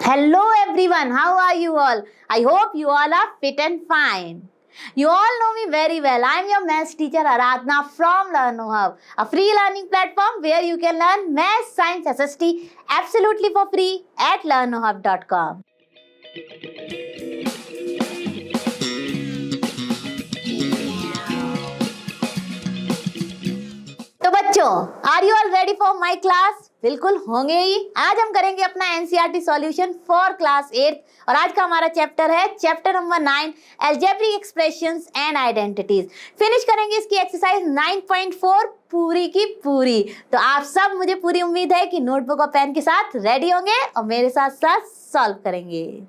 Hello everyone, how are you all? I hope you all are fit and fine. You all know me very well. I am your maths teacher Aradhna from LearnoHub, a free learning platform where you can learn maths, science, SST absolutely for free at learnohub.com. तो बच्चों, are you all ready for my class? बिल्कुल होंगे ही। आज हम करेंगे अपना NCERT solution for class 8 और आज का हमारा चैप्टर है chapter number 9 algebraic expressions and identities. Finish करेंगे इसकी एक्सरसाइज 9.4 पूरी की पूरी। तो आप सब, मुझे पूरी उम्मीद है कि नोटबुक और पेन के साथ रेडी होंगे और मेरे साथ साथ सॉल्व करेंगे।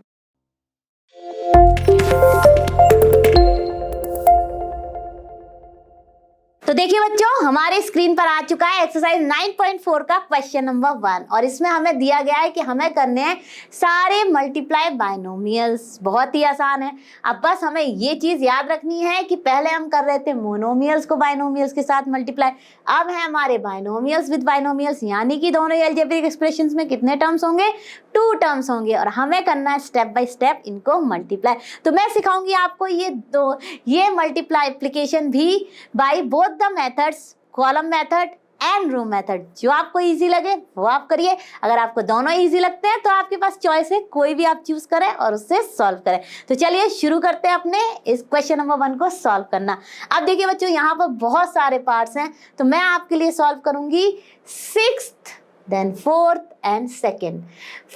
तो देखिए बच्चों, हमारे स्क्रीन पर आ चुका है एक्सरसाइज 9.4 का क्वेश्चन नंबर 1 और इसमें हमें दिया गया है कि हमें करने हैं सारे मल्टीप्लाई बाइनोमियल्स। बहुत ही आसान है। अब बस हमें ये चीज याद रखनी है कि पहले हम कर रहे थे मोनोमियल्स को बाइनोमियल्स के साथ मल्टीप्लाई, अब है हमारे बाइनोमियल्स विद बाइनोमियल्स, यानी कि दोनों अलजेब्रिक एक्सप्रेशंस में कितने टर्म्स होंगे? 2 टर्म्स होंगे और हमें करना है स्टेप बाय स्टेप इनको मल्टीप्लाई। तो मैं सिखाऊंगी आपको ये मल्टीप्लाइप्लिकेशन भी by both the methods, column method and row method. जो आपको इजी लगे वो आप करिए। अगर आपको दोनों इजी लगते हैं तो आपके पास चॉइस है, कोई भी आप चूज करें और उससे सॉल्व करें। तो चलिए शुरू करते हैं अपने इस क्वेश्चन नंबर 1 को सॉल्व करना। अब देखिए बच्चों, यहाँ पर बहुत सारे पार्ट्स हैं तो मैं आपके लिए सॉल्व करूंगी 6th, then 4th and 2nd,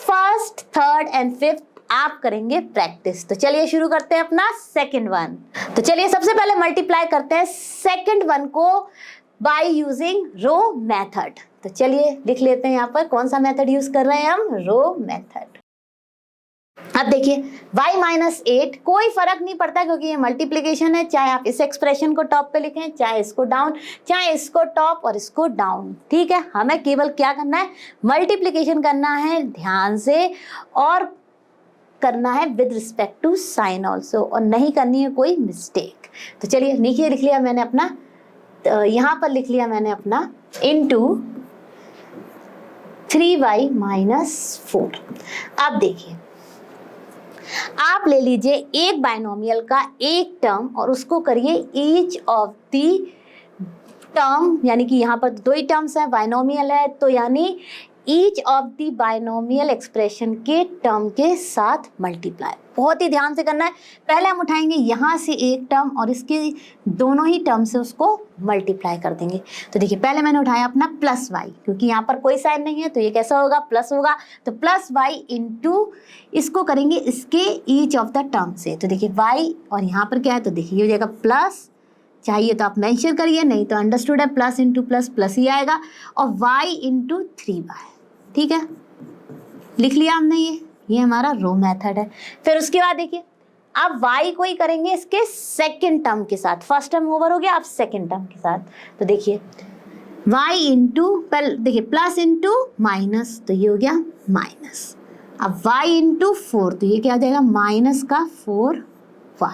1st, 3rd and 5th आप करेंगे प्रैक्टिस। तो चलिए शुरू करते हैं अपना सेकंड वन। तो चलिए सबसे पहले मल्टीप्लाई करते हैं सेकंड वन को बाय यूजिंग रो मेथड। तो चलिए लिख लेते हैं यहाँ पर कौन सा मेथड यूज कर रहे हैं हम, रो मेथड। अब देखिए y-8 कोई फर्क नहीं पड़ता क्योंकि ये मल्टीप्लिकेशन है, चाहे आप इस एक्सप्रेशन को टॉप पे लिखें, चाहे इसको डाउन, चाहे इसको टॉप और इसको डाउन। ठीक है, हमें केवल क्या करना है, मल्टीप्लिकेशन करना है ध्यान से और करना है with respect to sign also, और नहीं करनी है कोई मिस्टेक। तो चलिए नीचे लिख लिया मैंने अपना, यहाँ पर लिख लिया मैंने अपना इनटू 3y-4। अब देखिए, आप ले लीजिए एक बाइनोमियल का एक टर्म और उसको करिए ईच ऑफ दी टर्म, यानी कि यहाँ पर 2 ही टर्म्स हैं, बाइनोमियल है तो यानी each of the binomial expression के टर्म के साथ मल्टीप्लाई। बहुत ही ध्यान से करना है। पहले हम उठाएंगे यहाँ से एक टर्म और इसके दोनों ही टर्म से उसको मल्टीप्लाई कर देंगे। तो देखिए पहले मैंने उठाया अपना प्लस वाई, क्योंकि यहाँ पर कोई साइन नहीं है तो ये कैसा होगा, प्लस होगा। तो प्लस वाई इंटू इसको करेंगे इसके ईच ऑफ द टर्म से। तो देखिए वाई और यहाँ पर क्या है, तो देखिए ये हो जाएगा प्लस, चाहिए तो आप मेंशन करिए, नहीं तो अंडरस्टूड है, प्लस इंटू प्लस प्लस ही आएगा, और y इंटू 3y। ठीक है, लिख लिया हमने, ये हमारा रो मेथड है। फिर उसके बाद देखिए अब y को ही करेंगे इसके सेकंड टर्म के साथ। फर्स्ट टर्म ओवर हो गया, अब सेकंड टर्म के साथ। तो देखिए y इंटू, पहले देखिए प्लस इंटू माइनस, तो ये हो गया माइनस। अब y इंटू 4, तो ये क्या हो जाएगा, माइनस का 4y,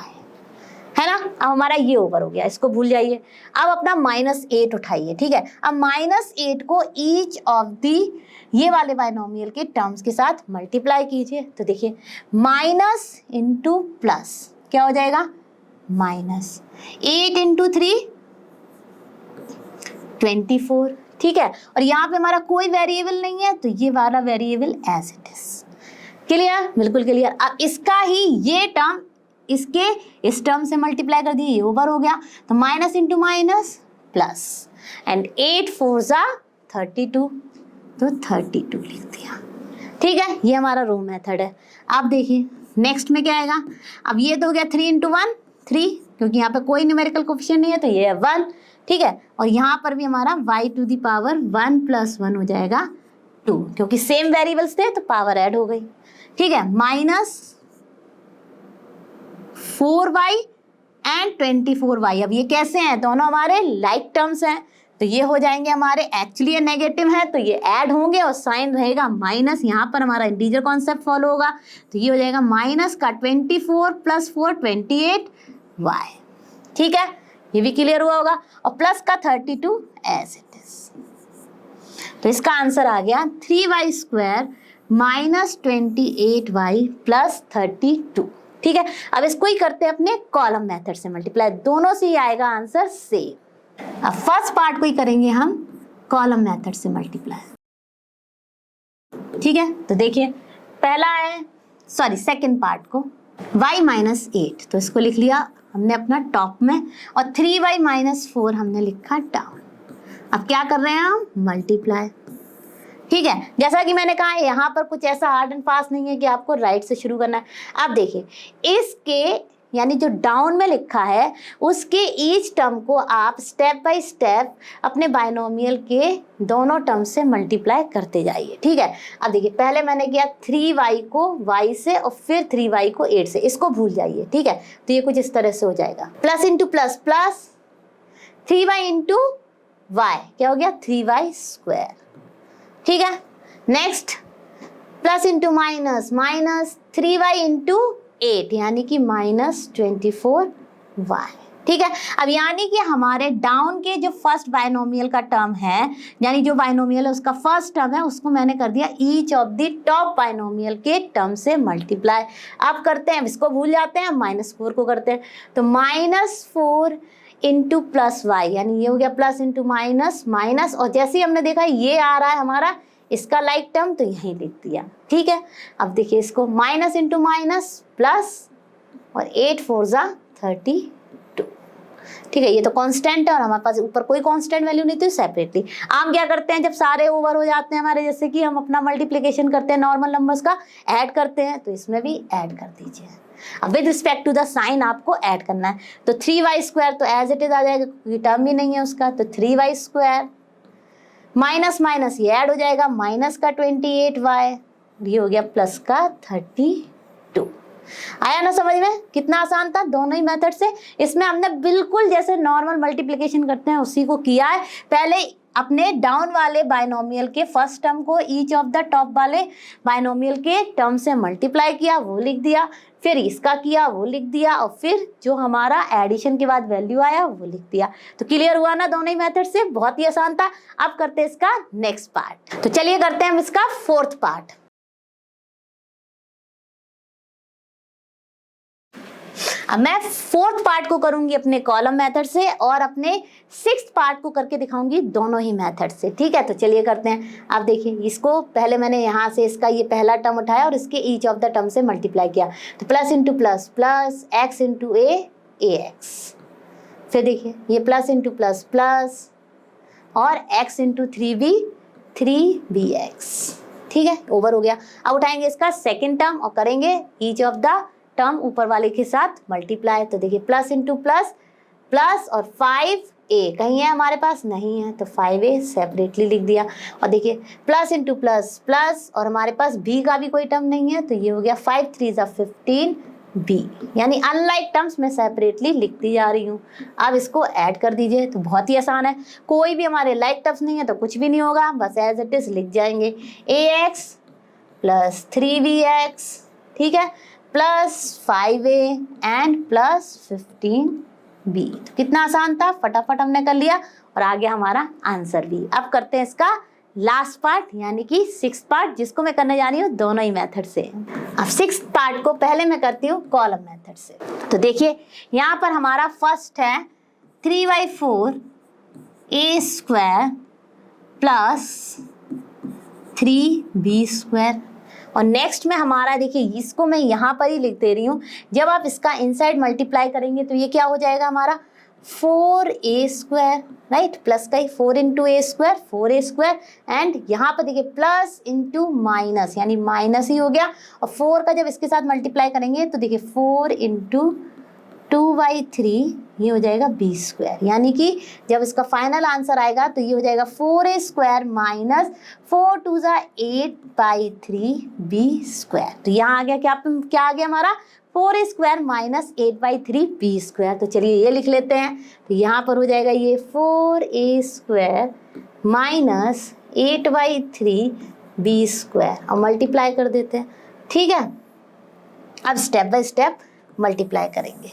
है ना। अब हमारा ये ओवर हो गया, इसको भूल जाइए। अब अपना -8 उठाइए। ठीक है, अब -8 को ईच ऑफ दी ये वाले बाइनोमियल के टर्म्स के साथ मल्टीप्लाई कीजिए। तो देखिए माइनस इंटू प्लस क्या हो जाएगा, -8 इंटू 3 24। ठीक है, और यहाँ पे हमारा कोई वेरिएबल नहीं है तो ये वाला variable as it is. Clear, बिल्कुल क्लियर। अब इसका ही ये टर्म इसके इस टर्म से मल्टीप्लाई कर दिए, ये ओवर हो गया। तो minus into minus plus, and 8 4 जा 32, तो 32 लिख दिया। ठीक है, ये हमारा रो मेथड है। अब देखिए नेक्स्ट में क्या आएगा। अब ये तो हो गया 3 इंटू 1 3, क्योंकि यहाँ पे कोई न्यूमेरिकल कोफिशिएंट नहीं है तो ये है 1। ठीक है, और यहाँ पर भी हमारा y टू दी पावर 1 + 1 हो जाएगा 2, क्योंकि सेम वेरिएबल्स थे तो पावर ऐड हो गई। ठीक है, -4y एंड 24y। अब ये कैसे हैं, दोनों हमारे लाइक टर्म्स हैं तो ये हो जाएंगे हमारे, एक्चुअली ये नेगेटिव है तो ये ऐड होंगे और साइन रहेगा माइनस। यहाँ पर हमारा इंटीजर कॉन्सेप्ट फॉलो होगा तो ये हो जाएगा माइनस का 24 + 4 28y। ठीक है, ये भी क्लियर हुआ होगा, और प्लस का 32 एज इट इज। तो इसका आंसर आ गया 3y² -28y प्लस 32। ठीक है, अब इसको ही करते हैं अपने कॉलम मेथड से मल्टीप्लाई, दोनों से ही आएगा आंसर सेम। अब फर्स्ट पार्ट को ही करेंगे हम कॉलम मेथड से मल्टीप्लाई। ठीक है, तो देखिए पहला है, सॉरी सेकंड पार्ट को y -8, तो इसको लिख लिया हमने अपना टॉप में, और 3y -4 हमने लिखा डाउन। अब क्या कर रहे हैं हम, मल्टीप्लाई। ठीक है, जैसा कि मैंने कहा यहाँ पर कुछ ऐसा हार्ड एंड फास्ट नहीं है कि आपको राइट से शुरू करना है। अब देखिए इसके यानी जो डाउन में लिखा है उसके ईच टर्म को आप स्टेप बाय स्टेप अपने बाइनोमियल के दोनों टर्म से मल्टीप्लाई करते जाइए। ठीक है, अब देखिए पहले मैंने किया 3y को y से और फिर 3y को 8 से, इसको भूल जाइए। ठीक है, तो ये कुछ इस तरह से हो जाएगा, plus into plus plus 3y into y, क्या हो गया 3y²। ठीक है, next plus into minus, minus 3y into 8 यानी कि -24y। ठीक है, अब यानी कि हमारे डाउन के जो फर्स्ट बाइनोमियल का टर्म है, यानी जो बाइनोमियल है उसका फर्स्ट टर्म है, उसको मैंने कर दिया each of the top binomial के टर्म से मल्टीप्लाई। अब करते हैं, इसको भूल जाते हैं, -4 को करते हैं, तो -4 इंटू प्लस वाई, यानी ये हो गया प्लस इंटू माइनस माइनस, और जैसे ही हमने देखा ये आ रहा है हमारा इसका लाइक टर्म, तो यहीं लिख दिया। ठीक है, अब देखिए इसको माइनस इंटू माइनस प्लस, और 8 4 जा 32। ठीक है, ये तो कांस्टेंट है और हमारे पास ऊपर कोई कांस्टेंट वैल्यू नहीं थी सेपरेटली। हम क्या करते हैं, जब सारे ओवर हो जाते हैं हमारे, जैसे कि हम अपना मल्टीप्लिकेशन करते हैं नॉर्मल नंबर्स का, ऐड करते हैं, तो इसमें भी ऐड कर दीजिए। अब with respect to the sign आपको ऐड करना है, तो 3y² तो एज इट इज आ जाएगा क्योंकि टर्म ही नहीं है उसका, तो 3y² माइनस माइनस ये ऐड हो जाएगा, माइनस का 28y, ये हो गया प्लस का 32। आया ना समझ में, कितना आसान था दोनों ही मेथड से। इसमें हमने बिल्कुल जैसे नॉर्मल मल्टीप्लिकेशन करते हैं उसी को किया है। पहले अपने डाउन वाले बाइनोमियल के फर्स्ट टर्म को ईच ऑफ द टॉप वाले बाइनोमियल के टर्म से मल्टीप्लाई किया, वो लिख दिया, फिर इसका किया वो लिख दिया, और फिर जो हमारा एडिशन के बाद वैल्यू आया वो लिख दिया। तो क्लियर हुआ ना दोनों ही मेथड से, बहुत ही आसान था। अब करते हैं इसका नेक्स्ट पार्ट, तो चलिए करते हैं इसका फोर्थ पार्ट। अब मैं फोर्थ पार्ट को करूंगी अपने कॉलम मेथड से और अपने सिक्स्थ पार्ट को करके दिखाऊंगी दोनों ही मेथड से। ठीक है, तो चलिए करते हैं। आप देखिए इसको पहले मैंने यहाँ से इसका ये पहला टर्म उठाया और इसके ईच ऑफ द टर्म से मल्टीप्लाई किया, तो plus into plus plus x into a x, फिर देखिए ये प्लस इंटू प्लस प्लस और एक्स इंटू 3b एक्स। ठीक है, ओवर हो गया। अब उठाएंगे इसका सेकेंड टर्म और करेंगे ईच ऑफ द टर्म ऊपर वाले के साथ मल्टीप्लाई, तो देखिए प्लस इंटू प्लस प्लस और 5a कहीं है हमारे पास, नहीं है, तो 5a सेपरेटली लिख दिया। और देखिए प्लस इंटू प्लस प्लस और हमारे पास b का भी कोई टर्म नहीं है, तो ये हो गया 5 3 15b, यानी अनलाइक टर्म्स मैं सेपरेटली लिखती जा रही हूँ। अब इसको ऐड कर दीजिए, तो बहुत ही आसान है, कोई भी हमारे लाइक टर्म्स नहीं है तो कुछ भी नहीं होगा, बस एज इट इज लिख जाएंगे ax प्लस 3bx, ठीक है, plus 5a and plus 15b। तो कितना आसान था, फटाफट हमने कर लिया और आ गया हमारा आंसर भी। अब करते हैं इसका लास्ट पार्ट यानी कि सिक्स्थ पार्ट, जिसको मैं करने जा रही हूँ दोनों ही मेथड से। अब सिक्स्थ पार्ट को पहले मैं करती हूँ कॉलम मेथड से। तो देखिए यहाँ पर हमारा फर्स्ट है 3/4 a² प्लस 3b², और नेक्स्ट में हमारा देखिए इसको मैं यहाँ पर ही लिख दे रही हूँ, जब आप इसका इनसाइड मल्टीप्लाई करेंगे तो ये क्या हो जाएगा हमारा 4a², राइट, प्लस का ही 4 इंटू a² 4a² एंड यहाँ पर देखिए प्लस इंटू माइनस यानी माइनस ही हो गया, और 4 का जब इसके साथ मल्टीप्लाई करेंगे तो देखिए 4 इंटू 2/3 ये हो जाएगा b², यानी कि जब इसका फाइनल आंसर आएगा तो ये हो जाएगा 4a² माइनस 4 2 8/3 b²। तो यहाँ आ गया क्या आ गया हमारा 4a² माइनस 8/3 b²। तो चलिए ये लिख लेते हैं, तो यहाँ पर हो जाएगा ये 4a² माइनस 8/3 b² और मल्टीप्लाई कर देते हैं। ठीक है, अब स्टेप बाय स्टेप मल्टीप्लाई करेंगे।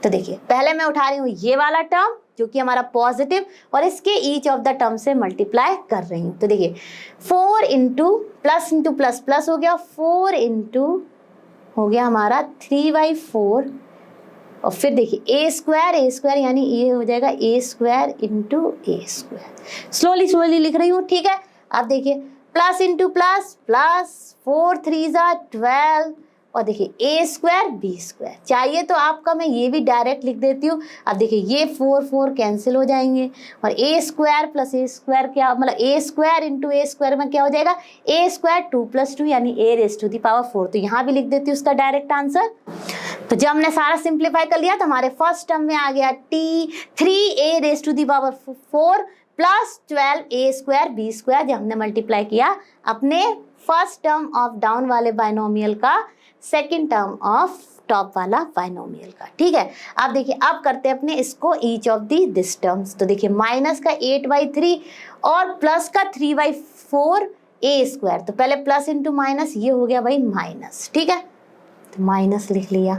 तो देखिए पहले मैं उठा रही हूँ ये वाला टर्म जो कि हमारा पॉजिटिव, और इसके ईच ऑफ द टर्म से मल्टीप्लाई कर रही हूँ। तो देखिए 4 इंटू प्लस प्लस हो गया, 4 इंटू हो गया हमारा 3/4, और फिर देखिए ए स्क्वायर यानी ये हो जाएगा a square into A square. Slowly लिख रही हूँ, ठीक है। अब देखिए प्लस इंटू प्लस, 4 3 12, और देखिए ए स्क्वायर बी स्क्वायर। चाहिए तो आपका मैं ये भी डायरेक्ट लिख देती हूँ। अब देखिए ये 4 कैंसिल हो जाएंगे, और ए स्क्वायर प्लस ए स्क्वायर क्या, मतलब ए स्क्वायर इंटू ए स्क्वायर में क्या हो जाएगा, ए स्क्वायर 2 + 2 यानी ए रेज़ टू दी पावर 4। तो यहाँ भी लिख देती हूँ उसका डायरेक्ट आंसर। तो जब हमने सारा सिंप्लीफाई कर लिया तो हमारे फर्स्ट टर्म में आ गया t3a raise to the power 4 plus 12a square B square, जब हमने मल्टीप्लाई किया अपने फर्स्ट टर्म ऑफ डाउन वाले बाइनोमियल का सेकेंड टर्म ऑफ टॉप वाला बाइनोमियल का, ठीक है। अब देखिए अब करते हैं अपने इसको each of the this terms. तो देखिए माइनस का 8/3 और प्लस का 3/4 ए स्क्वायर। तो पहले प्लस इंटू माइनस, ये हो गया भाई माइनस, ठीक है, तो माइनस लिख लिया।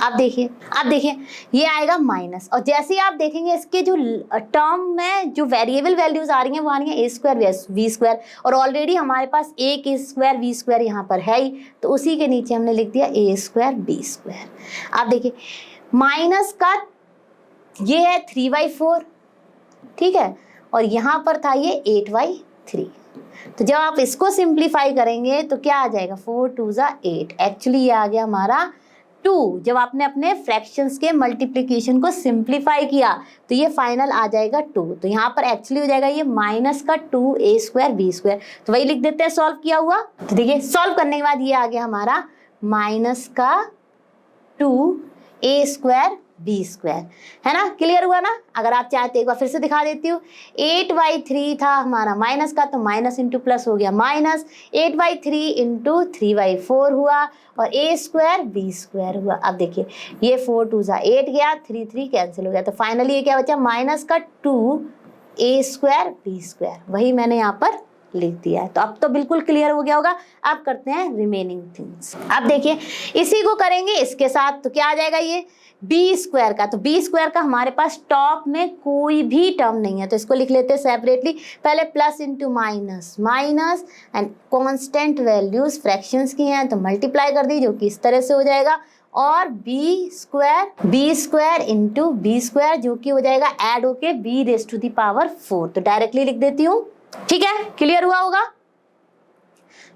अब देखिए ये आएगा माइनस, और जैसे ही आप देखेंगे इसके जो टर्म में जो वेरिएबल वैल्यूज आ रही हैं वो आ रही हैं ए स्क्वायर वी स्क्वायर, और ऑलरेडी हमारे पास ए के स्क्वायर वी स्क्वायर यहाँ पर है ही, तो उसी के नीचे हमने लिख दिया ए स्क्वायर बी स्क्वायर। अब देखिए माइनस का ये है 3/4, ठीक है, और यहाँ पर था ये 8/3। तो जब आप इसको सिंप्लीफाई करेंगे तो क्या आ जाएगा, 4 2 8। एक्चुअली ये आ गया हमारा 2। जब आपने अपने फ्रैक्शंस के मल्टीप्लिकेशन को सिंप्लीफाई किया तो ये फाइनल आ जाएगा 2। तो यहाँ पर एक्चुअली हो जाएगा ये माइनस का 2a स्क्वायर बी स्क्वायर। तो वही लिख देते हैं सॉल्व किया हुआ। तो देखिए सॉल्व करने के बाद ये आ गया हमारा माइनस का 2a स्क्वायर बी स्क्वायर, है ना। क्लियर हुआ ना। अगर आप चाहते एक बार फिर से दिखा देती हूँ। 8/3 था हमारा माइनस का, तो माइनस इंटू प्लस हो गया माइनस, 8/3 इंटू 3/4 हुआ, और ए स्क्वायर बी स्क्वायर हुआ। अब देखिए ये 4 2 8 गया, 3 कैंसिल हो गया, तो फाइनली ये क्या बचा, माइनस का 2a स्क्वायर बी स्क्वायर। वही मैंने यहाँ पर लिख दिया है। तो अब तो बिल्कुल क्लियर हो गया होगा। अब करते हैं रिमेनिंग थिंग्स। अब देखिए इसी को करेंगे इसके साथ, तो क्या आ जाएगा ये बी स्क्वायर का। तो बी स्क्वायर का हमारे पास टॉप में कोई भी टर्म नहीं है, तो इसको लिख लेते हैं सेपरेटली। पहले plus into minus, minus and constant values fractions की हैं तो मल्टीप्लाई कर दी, जो कि इस तरह से हो जाएगा, और B square into B square, जो कि हो जाएगा ऐड होके B raise to the power 4। तो डायरेक्टली लिख देती हूँ, ठीक है, क्लियर हुआ होगा।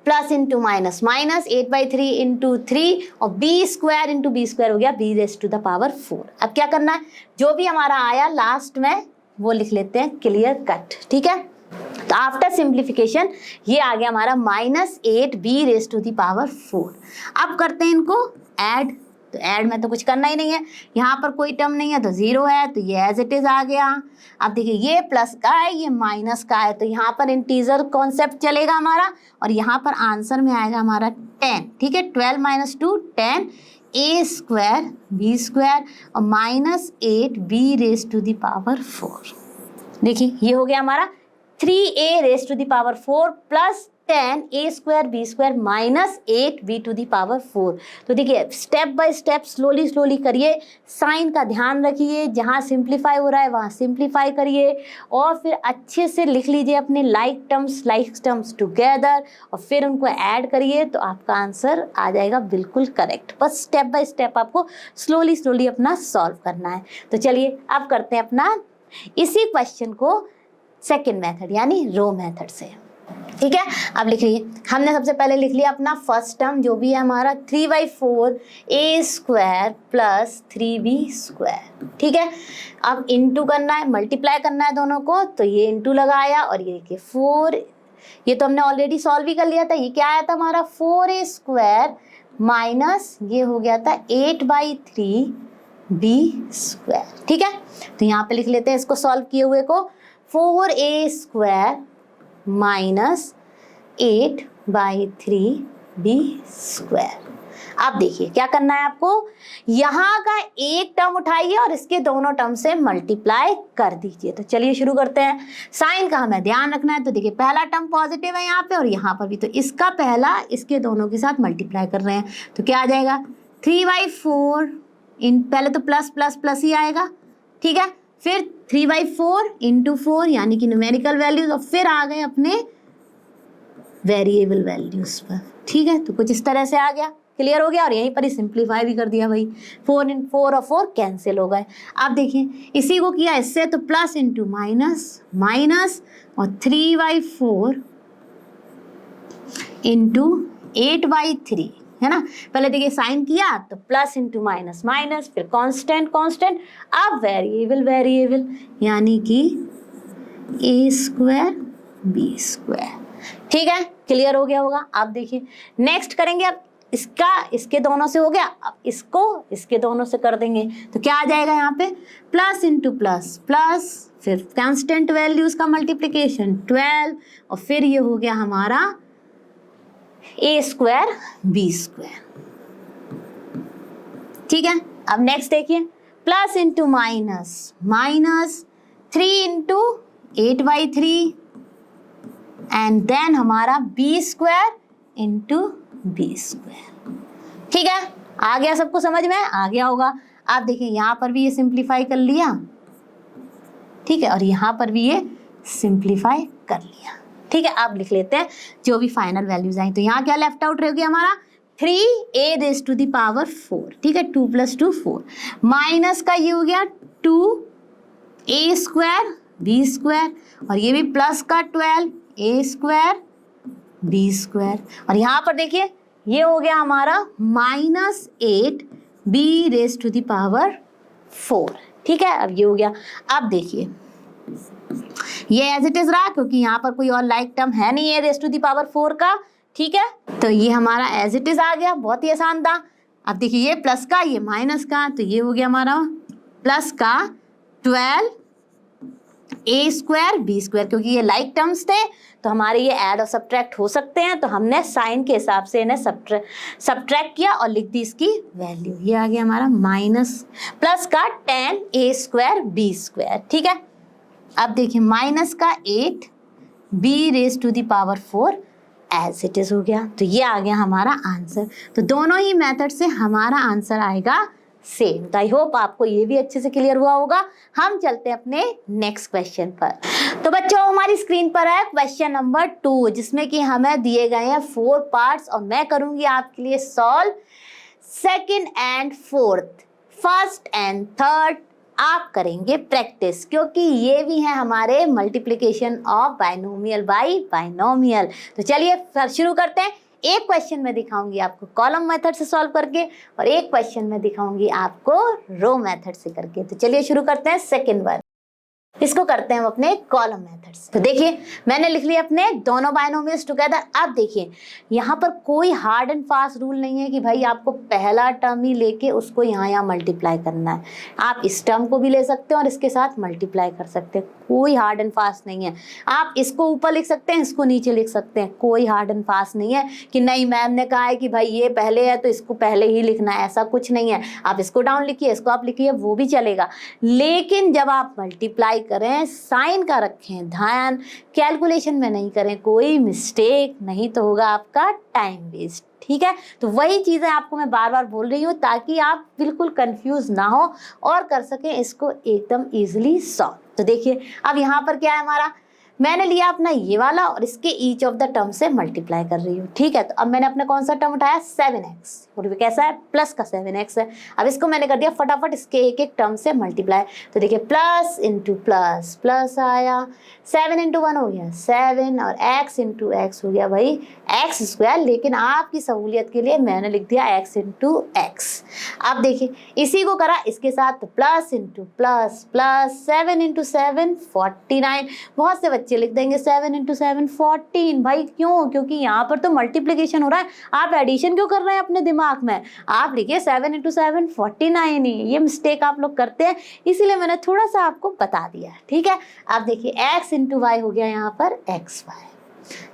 Plus into minus, minus 8/3 into 3, और B square into B square हो गया B raise to the power 4। अब क्या करना है, जो भी हमारा आया लास्ट में वो लिख लेते हैं क्लियर कट, ठीक है। तो आफ्टर सिंप्लीफिकेशन ये आ गया हमारा -8 B raise to the power 4। अब करते हैं इनको ऐड। तो ऐड में तो कुछ करना ही नहीं है, यहाँ पर कोई टर्म नहीं है तो 0 है, तो ये एज इट इज आ गया। अब देखिए ये प्लस का है, ये माइनस का है, तो यहाँ पर इंटीजर कॉन्सेप्ट चलेगा हमारा, और यहाँ पर आंसर में आएगा हमारा 10, ठीक है। 12 - 2 10 a स्क्वायर बी स्क्वायर और -8 B raise to the power 4। देखिए ये हो गया हमारा 3a raise to the power 4 plus 10 a square B square -8 b to the power 4। तो देखिए स्टेप बाय स्टेप स्लोली करिए, साइन का ध्यान रखिए, जहाँ सिंप्लीफाई हो रहा है वहाँ सिंप्लीफाई करिए, और फिर अच्छे से लिख लीजिए अपने लाइक टर्म्स टुगेदर, और फिर उनको ऐड करिए, तो आपका आंसर आ जाएगा बिल्कुल करेक्ट। बस स्टेप बाय स्टेप आपको स्लोली अपना सॉल्व करना है। तो चलिए अब करते हैं अपना इसी क्वेश्चन को सेकेंड मेथड यानी रो मेथड से, ठीक है। अब लिख लीजिए, हमने सबसे पहले लिख लिया अपना फर्स्ट टर्म जो भी है हमारा 3/4 a square plus 3b square, ठीक है। अब इंटू करना है, मल्टीप्लाई करना है दोनों को, तो ये इंटू लगाया, और ये देखिए 4, ये तो हमने ऑलरेडी सॉल्व ही कर लिया था। ये क्या आया था हमारा 4a स्क्वायर माइनस ये हो गया था 8/3 b स्क्वायर, ठीक है। तो यहाँ पे लिख लेते हैं इसको सॉल्व किए हुए को, 4a square minus 8/3 b square. अब देखिए क्या करना है आपको, यहाँ का एक टर्म उठाइए और इसके दोनों टर्म से मल्टीप्लाई कर दीजिए। तो चलिए शुरू करते हैं। साइन का हमें ध्यान रखना है, तो देखिए पहला टर्म पॉजिटिव है यहाँ पे और यहाँ पर भी, तो इसका पहला इसके दोनों के साथ मल्टीप्लाई कर रहे हैं, तो क्या आ जाएगा 3/4 इन, पहले तो प्लस प्लस प्लस ही आएगा, ठीक है, फिर 3/4 इंटू 4 यानी कि न्यूमेरिकल वैल्यूज, और फिर आ गए अपने वेरिएबल वैल्यूज पर। ठीक है, तो कुछ इस तरह से आ गया, क्लियर हो गया। और यहीं पर ही सिंप्लीफाई भी कर दिया भाई, 4 और 4 कैंसिल हो गए। अब देखिए इसी को किया इससे, तो प्लस इंटू माइनस, माइनस और 3/4 इंटू 8/3 है ना। पहले देखिए साइन किया तो प्लस इंटू माइनस, माइनस, फिर कांस्टेंट कांस्टेंट, अब वेरिएबल वेरिएबल यानी कि a स्क्वायर b स्क्वायर। ठीक है, क्लियर हो गया होगा। आप देखिए नेक्स्ट करेंगे, अब इसका इसके दोनों से हो गया, अब इसको इसके दोनों से कर देंगे तो क्या आ जाएगा यहाँ पे, प्लस इंटू प्लस प्लस, फिर कांस्टेंट वैल्यूज का मल्टीप्लिकेशन 12, और फिर ये हो गया हमारा a स्क्वायर b स्क्वायर। ठीक है, अब नेक्स्ट देखिए, plus into minus, minus 3 into 8/3 and then हमारा b square into b square. ठीक है, आ गया सबको समझ में, आ गया होगा। आप देखिए यहाँ पर भी ये सिंप्लीफाई कर लिया, ठीक है, और यहाँ पर भी ये सिंप्लीफाई कर लिया। ठीक है, अब लिख लेते हैं जो भी फाइनल वैल्यूज आई। तो यहाँ क्या लेफ्ट आउट रह गया हमारा, 3a⁴। ठीक है, 2 + 2 4, माइनस का ये हो गया 2a स्क्वायर b स्क्वायर, और ये भी प्लस का 12a स्क्वायर b स्क्वायर, और यहाँ पर देखिए ये हो गया हमारा -8b⁴। ठीक है, अब ये हो गया। अब देखिए ये एज इट इज रहा, क्योंकि यहाँ पर कोई और लाइक टर्म है नहीं a⁴ का। ठीक है, तो ये हमारा एज इट इज आ गया, बहुत ही आसान था। अब देखिए ये प्लस का, ये माइनस का, तो ये हो गया हमारा प्लस का 12a स्क्वायर b स्क्वायर, क्योंकि ये लाइक टर्म्स थे तो हमारे ये ऐड और सब्ट्रैक्ट हो सकते हैं, तो हमने साइन के हिसाब से इन्हें सब्ट्रैक्ट किया और लिख दी इसकी वैल्यू। ये आ गया हमारा माइनस प्लस का 10a स्क्वायर b स्क्वायर। ठीक है, अब देखिए माइनस का 8b⁴ एज इट इज हो गया, तो ये आ गया हमारा आंसर। तो दोनों ही मेथड से हमारा आंसर आएगा सेम। तो आई होप आपको ये भी अच्छे से क्लियर हुआ होगा। हम चलते हैं अपने नेक्स्ट क्वेश्चन पर। तो बच्चों हमारी स्क्रीन पर है क्वेश्चन नंबर 2, जिसमें कि हमें दिए गए हैं 4 पार्ट्स, और मैं करूंगी आपके लिए solve second and fourth, first and third आप करेंगे प्रैक्टिस, क्योंकि ये भी है हमारे multiplication of binomial by binomial. तो चलिए शुरू करते हैं। एक क्वेश्चन में दिखाऊंगी आपको कॉलम मेथड से सॉल्व करके, और एक क्वेश्चन में दिखाऊंगी आपको रो मेथड से करके। तो चलिए शुरू करते हैं सेकंड वन। इसको करते हैं हम अपने कॉलम मेथड से। तो देखिए मैंने लिख लिया अपने दोनों बाइनोमियल्स टुगेदर। अब देखिए यहाँ पर कोई हार्ड एंड फास्ट रूल नहीं है कि भाई आपको पहला टर्म ही लेके उसको यहाँ मल्टीप्लाई करना है। आप इस टर्म को भी ले सकते हैं और इसके साथ मल्टीप्लाई कर सकते हैं, कोई हार्ड एंड फास्ट नहीं है। आप इसको ऊपर लिख सकते हैं, इसको नीचे लिख सकते हैं, कोई हार्ड एंड फास्ट नहीं है कि नहीं मैम ने कहा है कि भाई ये पहले है तो इसको पहले ही लिखना है, ऐसा कुछ नहीं है। आप इसको डाउन लिखिए, इसको आप लिखिए, वो भी चलेगा। लेकिन जब आप मल्टीप्लाई करें साइन का रखें ध्यान, कैलकुलेशन में नहीं करें कोई मिस्टेक, नहीं तो होगा आपका टाइम वेस्ट। ठीक है, तो वही चीज़ें आपको मैं बार बार बोल रही हूँ ताकि आप बिल्कुल कंफ्यूज ना हो और कर सकें इसको एकदम इजीली सॉल्व। तो देखिए अब यहाँ पर क्या है हमारा, मैंने लिया अपना ये वाला और इसके ईच ऑफ द टर्म से मल्टीप्लाई कर रही हूँ। ठीक है, तो अब मैंने अपना कौन सा टर्म उठाया 7x, और कैसा है प्लस का 7x है। अब इसको मैंने कर दिया फटाफट इसके एक एक टर्म से मल्टीप्लाई। तो देखिए प्लस इंटू प्लस प्लस आया, 7 इंटू 1 हो गया 7, और x इंटू एक्स हो गया भाई x स्क्वायर। लेकिन आपकी सहूलियत के लिए मैंने लिख दिया x इंटू एक्स। अब देखिए इसी को करा इसके साथ, तो plus into plus plus 7 into 7 49। बहुत से बच्चे लिख देंगे 7 इंटू 7 14। भाई क्यों? क्योंकि यहाँ पर तो मल्टीप्लिकेशन हो रहा है, आप एडिशन क्यों कर रहे हैं अपने दिमाग में? आप लिखिए 7 इंटू 7 49 ही। ये मिस्टेक आप लोग करते हैं, इसीलिए मैंने थोड़ा सा आपको बता दिया। ठीक है, अब देखिए x इंटू वाई हो गया यहाँ पर xy।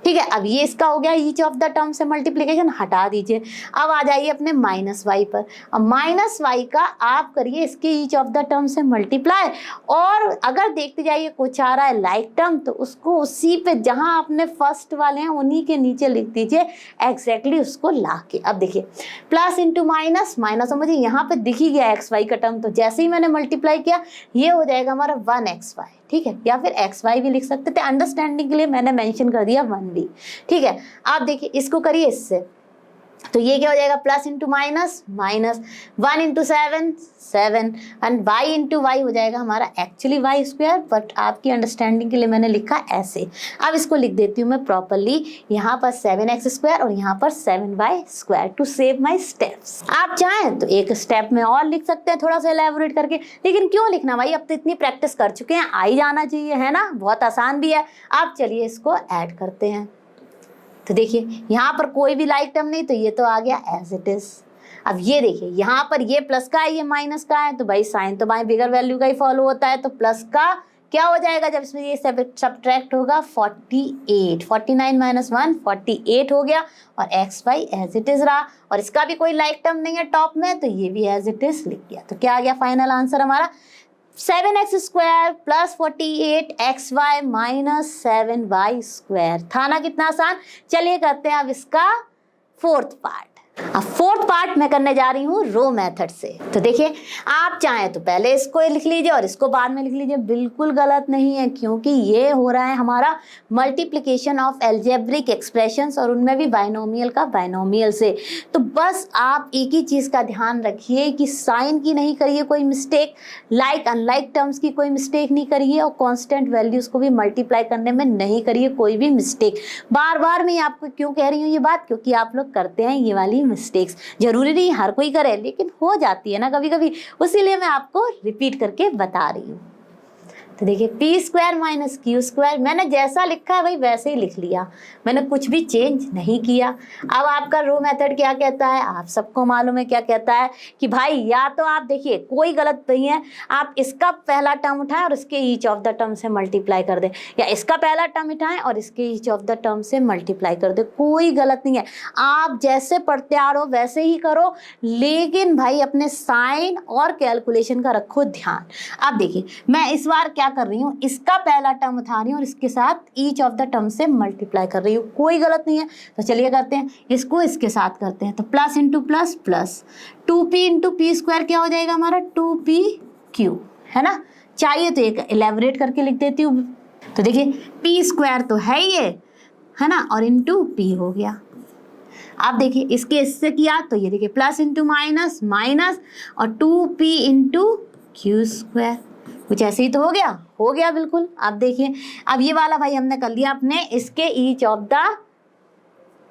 ठीक है। अब ये इसका हो गया ईच ऑफ द टर्म से मल्टीप्लीकेशन, हटा दीजिए। अब आ जाइए अपने माइनस वाई पर। अब माइनस वाई का आप करिए इसके ईच ऑफ द टर्म से मल्टीप्लाई, और अगर देखते जाइए कुछ आ रहा है लाइक टर्म तो उसको उसी पे जहां आपने फर्स्ट वाले हैं उन्हीं के नीचे लिख दीजिए एग्जैक्टली उसको ला के। अब देखिए प्लस इंटू माइनस, माइनस और मुझे यहाँ पे दिख ही गया एक्स वाई का टर्म, तो जैसे ही मैंने मल्टीप्लाई किया ये हो जाएगा हमारा 1xy, ठीक है, या फिर xy भी लिख सकते थे, अंडरस्टैंडिंग के लिए मैंने मेंशन कर दिया 1b, ठीक है। आप देखिए इसको करिए इससे, तो ये क्या हो जाएगा plus into minus, minus 1 into 7 7 and y into y हो जाएगा हमारा एक्चुअली y स्क्वायर, बट आपकी अंडरस्टैंडिंग के लिए मैंने लिखा ऐसे। अब इसको लिख देती हूँ मैं प्रॉपरली, यहाँ पर 7x स्क्वायर और यहाँ पर 7y square to save my steps. आप चाहें तो एक स्टेप में और लिख सकते हैं थोड़ा सा एलैबोरेट करके, लेकिन क्यों लिखना भाई, अब तो इतनी प्रैक्टिस कर चुके हैं, आ ही जाना चाहिए, है ना, बहुत आसान भी है। आप चलिए इसको ऐड करते हैं। तो देखिए यहाँ पर कोई भी लाइक टर्म नहीं, तो ये तो आ गया एज इट इज। अब ये देखिए यहाँ पर ये प्लस का है ये माइनस का है, तो भाई साइन तो भाई बिगर वैल्यू का ही फॉलो होता है, तो प्लस का क्या हो जाएगा जब इसमें ये सब्ट्रैक्ट होगा 48, 49 माइनस 1 48 हो गया, और x y as it is रहा, और इसका भी कोई लाइक टर्म नहीं है टॉप में, तो ये भी एज इट इज लिख दिया। तो क्या आ गया फाइनल आंसर हमारा 7x square plus 48xy minus 7y square. था ना कितना आसान। चलिए करते हैं अब इसका फोर्थ पार्ट। अब फोर्थ पार्ट मैं करने जा रही हूँ रो मेथड से। तो देखिए आप चाहें तो पहले इसको लिख लीजिए और इसको बाद में लिख लीजिए, बिल्कुल गलत नहीं है, क्योंकि ये हो रहा है हमारा मल्टीप्लिकेशन ऑफ एल्जेब्रिक एक्सप्रेशंस, और उनमें भी बाइनोमियल का बाइनोमियल से। तो बस आप एक ही चीज़ का ध्यान रखिए कि साइन की नहीं करिए कोई मिस्टेक, लाइक अनलाइक टर्म्स की कोई मिस्टेक नहीं करिए, और कॉन्स्टेंट वैल्यूज़ को भी मल्टीप्लाई करने में नहीं करिए कोई भी मिस्टेक। बार बार मैं आपको क्यों कह रही हूँ ये बात, क्योंकि आप लोग करते हैं ये वाली मिस्टेक्स, जरूरी नहीं हर कोई करे, लेकिन हो जाती है ना कभी कभी, उसीलिए मैं आपको रिपीट करके बता रही हूँ। तो देखिए P square minus Q square, मैंने जैसा लिखा है भाई वैसे ही लिख लिया, मैंने कुछ भी चेंज नहीं किया। अब आपका रो मेथड क्या कहता है, आप सबको मालूम है क्या कहता है कि भाई या तो आप देखिए कोई गलत नहीं है, आप इसका पहला टर्म उठाएं और इसके ईच ऑफ द टर्म से मल्टीप्लाई कर दें, या इसका पहला टर्म उठाएं और इसके ईच ऑफ द टर्म से मल्टीप्लाई कर दें, कोई गलत नहीं है। आप जैसे पढ़ते आ रहे हो वैसे ही करो, लेकिन भाई अपने साइन और कैलकुलेशन का रखो ध्यान। आप देखिए मैं इस बार क्या कर रही हूँ, इसका पहला टर्म उठा रही हूँ और इसके साथ ईच ऑफ द टर्म से मल्टीप्लाई कर रही हूँ, कोई गलत नहीं है। तो चलिए करते हैं, इसको इसके साथ करते हैं। तो plus into plus plus 2p into P square क्या हो जाएगा हमारा 2pq, है ना। चाहिए तो एक एलेबोरेट करके लिख देती हूँ। तो देखिए पी स्क्वायर तो है ये, है ना, और इंटू पी हो गया। आप देखिए इसके इससे किया तो ये देखिए प्लस इंटू माइनस माइनस और 2p इंटू क्यू स्क्वायर, कुछ ऐसे ही तो हो गया बिल्कुल। आप देखिए अब ये वाला भाई हमने कर लिया अपने इसके ईच ऑफ द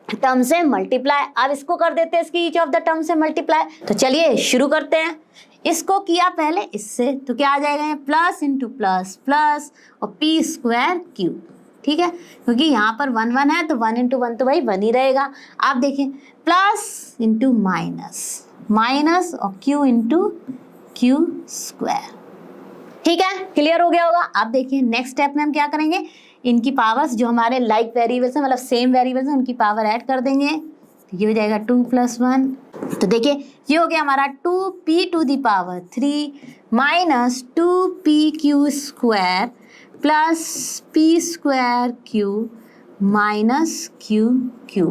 टर्म से मल्टीप्लाई। अब इसको कर देते हैं इसके ईच ऑफ द टर्म से मल्टीप्लाई। तो चलिए शुरू करते हैं। इसको किया पहले इससे, तो क्या आ जाएगा ये प्लस इंटू प्लस प्लस और पी स्क्वायर क्यू, ठीक है, क्योंकि यहाँ पर 1 1 है तो 1 इंटू 1 तो भाई 1 ही रहेगा। आप देखिए प्लस इंटू माइनस माइनस और क्यू इंटू क्यू स्क्वायर, ठीक है, क्लियर हो गया होगा। आप देखिए नेक्स्ट स्टेप में हम क्या करेंगे, इनकी पावर्स जो हमारे लाइक वेरिएबल्स हैं, मतलब सेम वेरिएबल्स हैं, उनकी पावर ऐड कर देंगे। तो ये हो जाएगा 2 + 1। तो देखिए ये हो गया हमारा 2p to the power 3 minus 2pq square plus p square q minus q.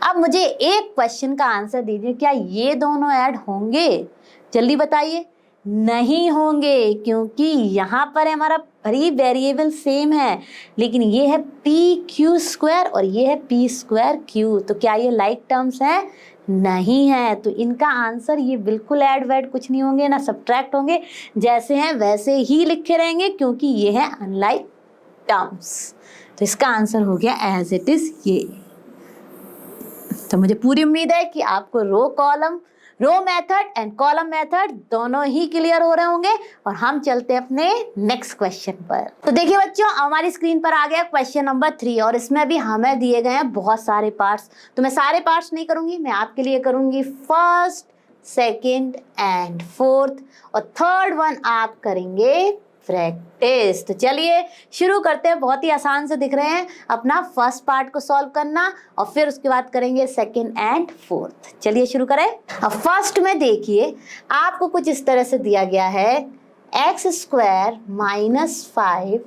अब मुझे एक क्वेश्चन का आंसर दीजिए, क्या ये दोनों ऐड होंगे? जल्दी बताइए। नहीं होंगे, क्योंकि यहाँ पर हमारा भरी वेरिएबल सेम है, लेकिन ये है पी क्यू स्क्वायर और ये है पी स्क्वायर क्यू। तो क्या ये लाइक टर्म्स हैं? नहीं है। तो इनका आंसर ये बिल्कुल ऐड वैड कुछ नहीं होंगे, ना सब्ट्रैक्ट होंगे, जैसे हैं वैसे ही लिखे रहेंगे, क्योंकि ये है अनलाइक टर्म्स। तो इसका आंसर हो गया एज इट इज ये। तो मुझे पूरी उम्मीद है कि आपको रो मेथड एंड कॉलम मेथड दोनों ही क्लियर हो रहे होंगे, और हम चलते हैं अपने नेक्स्ट क्वेश्चन पर। तो देखिए बच्चों हमारी स्क्रीन पर आ गया क्वेश्चन नंबर 3, और इसमें भी हमें दिए गए हैं बहुत सारे पार्ट्स। तो मैं सारे पार्ट्स नहीं करूंगी, मैं आपके लिए करूंगी फर्स्ट, सेकंड एंड फोर्थ, और थर्ड वन आप करेंगे प्रैक्टिस। तो चलिए शुरू करते हैं, बहुत ही आसान से दिख रहे हैं। अपना फर्स्ट पार्ट को सॉल्व करना और फिर उसके बाद करेंगे सेकंड एंड फोर्थ। चलिए शुरू करें। अब फर्स्ट में देखिए आपको कुछ इस तरह से दिया गया है x square minus 5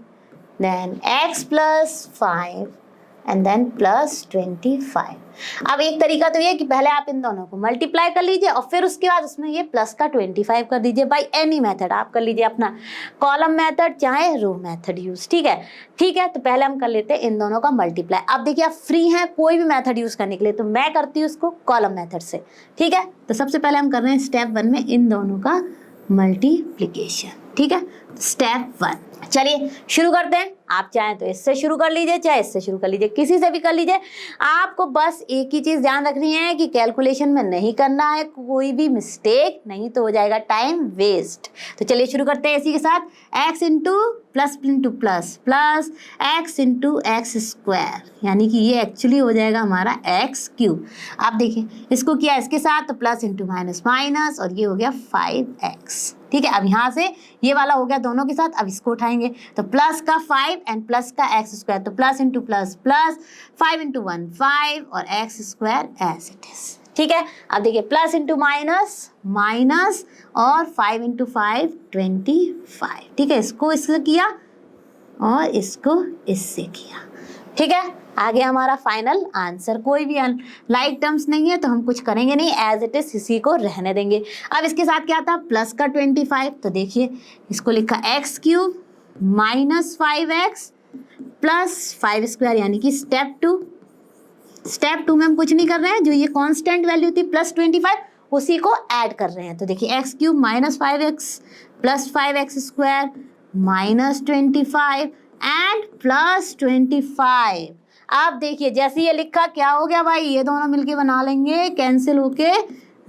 then x plus 5 and then plus 25। अब एक तरीका तो ये कि पहले आप इन दोनों को मल्टीप्लाई कर लीजिए और फिर उसके बाद उसमें ये प्लस का 25 कर दीजिए बाय एनी मेथड। आप कर लीजिए अपना कॉलम मेथड चाहे रो मेथड यूज। ठीक है। तो पहले हम कर लेते हैं इन दोनों का मल्टीप्लाई। अब देखिए आप फ्री हैं कोई भी मेथड यूज करने के लिए, तो मैं करती हूँ उसको कॉलम मेथड से। ठीक है, तो सबसे पहले हम कर रहे हैं स्टेप 1 में इन दोनों का मल्टीप्लीकेशन। ठीक है, स्टेप 1। चलिए शुरू करते हैं। आप चाहें तो इससे शुरू कर लीजिए, चाहे इससे शुरू कर लीजिए, किसी से भी कर लीजिए। आपको बस एक ही चीज ध्यान रखनी है कि कैलकुलेशन में नहीं करना है कोई भी मिस्टेक, नहीं तो हो जाएगा टाइम वेस्ट। तो चलिए शुरू करते हैं इसी के साथ। x into plus plus x into x square, यानी कि ये एक्चुअली हो जाएगा हमारा एक्स क्यूब। आप देखिए इसको किया इसके साथ तो प्लस इंटू माइनस माइनस और ये हो गया 5x। ठीक है, अब यहाँ से ये वाला हो गया दोनों के साथ। अब इसको उठाएंगे तो प्लस का 5 एंड प्लस का एक्स स्क्वायर, तो plus into plus plus 5 into 1 5 और x square as it is. ठीक है, अब देखिए प्लस इंटू माइनस माइनस और 5 इंटू 5 25। ठीक है, इसको इससे किया और इसको इससे किया। ठीक है, आ गया हमारा फाइनल आंसर। कोई भी लाइक टर्म्स नहीं है तो हम कुछ करेंगे नहीं, एज इट इज इसी को रहने देंगे। अब इसके साथ क्या था प्लस का 25, तो देखिए इसको लिखा x cube minus 5x plus 5 square, यानी कि स्टेप 2। स्टेप 2 में हम कुछ नहीं कर रहे हैं, जो ये कांस्टेंट वैल्यू थी प्लस 25 उसी को ऐड कर रहे हैं। तो देखिए x cube minus 5x plus 5x square minus 25 and plus 25। आप देखिए जैसे ये लिखा क्या हो गया भाई, ये दोनों मिलके बना लेंगे कैंसिल होके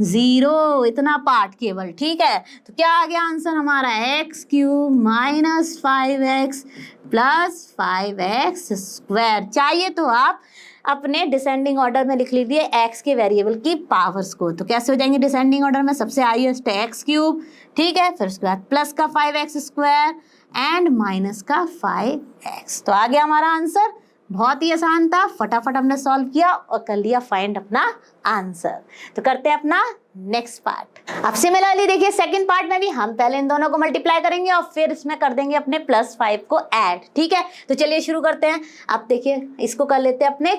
0, इतना पार्ट केवल। ठीक है, तो क्या आ गया आंसर हमारा x cube minus 5x plus 5x square. चाहिए तो आप अपने डिसेंडिंग ऑर्डर में लिख लीजिए एक्स के वेरिएबल की पावर्स को। तो कैसे हो जाएंगे डिसेंडिंग ऑर्डर में, सबसे हाईएस्ट है एक्स क्यूब। ठीक है, फिर उसके बाद प्लस का 5x स्क्वायर एंड माइनस का 5x। तो आ गया हमारा आंसर। बहुत ही आसान था, फटाफट हमने सॉल्व किया और कर लिया फाइंड अपना आंसर। तो करते हैं अपना नेक्स्ट पार्ट। अब सिमिलरली देखिए सेकंड पार्ट में भी हम पहले इन दोनों को मल्टीप्लाई करेंगे और फिर इसमें कर देंगे अपने प्लस 5 को ऐड। ठीक है, तो चलिए शुरू करते हैं। अब देखिए इसको कर लेते हैं अपने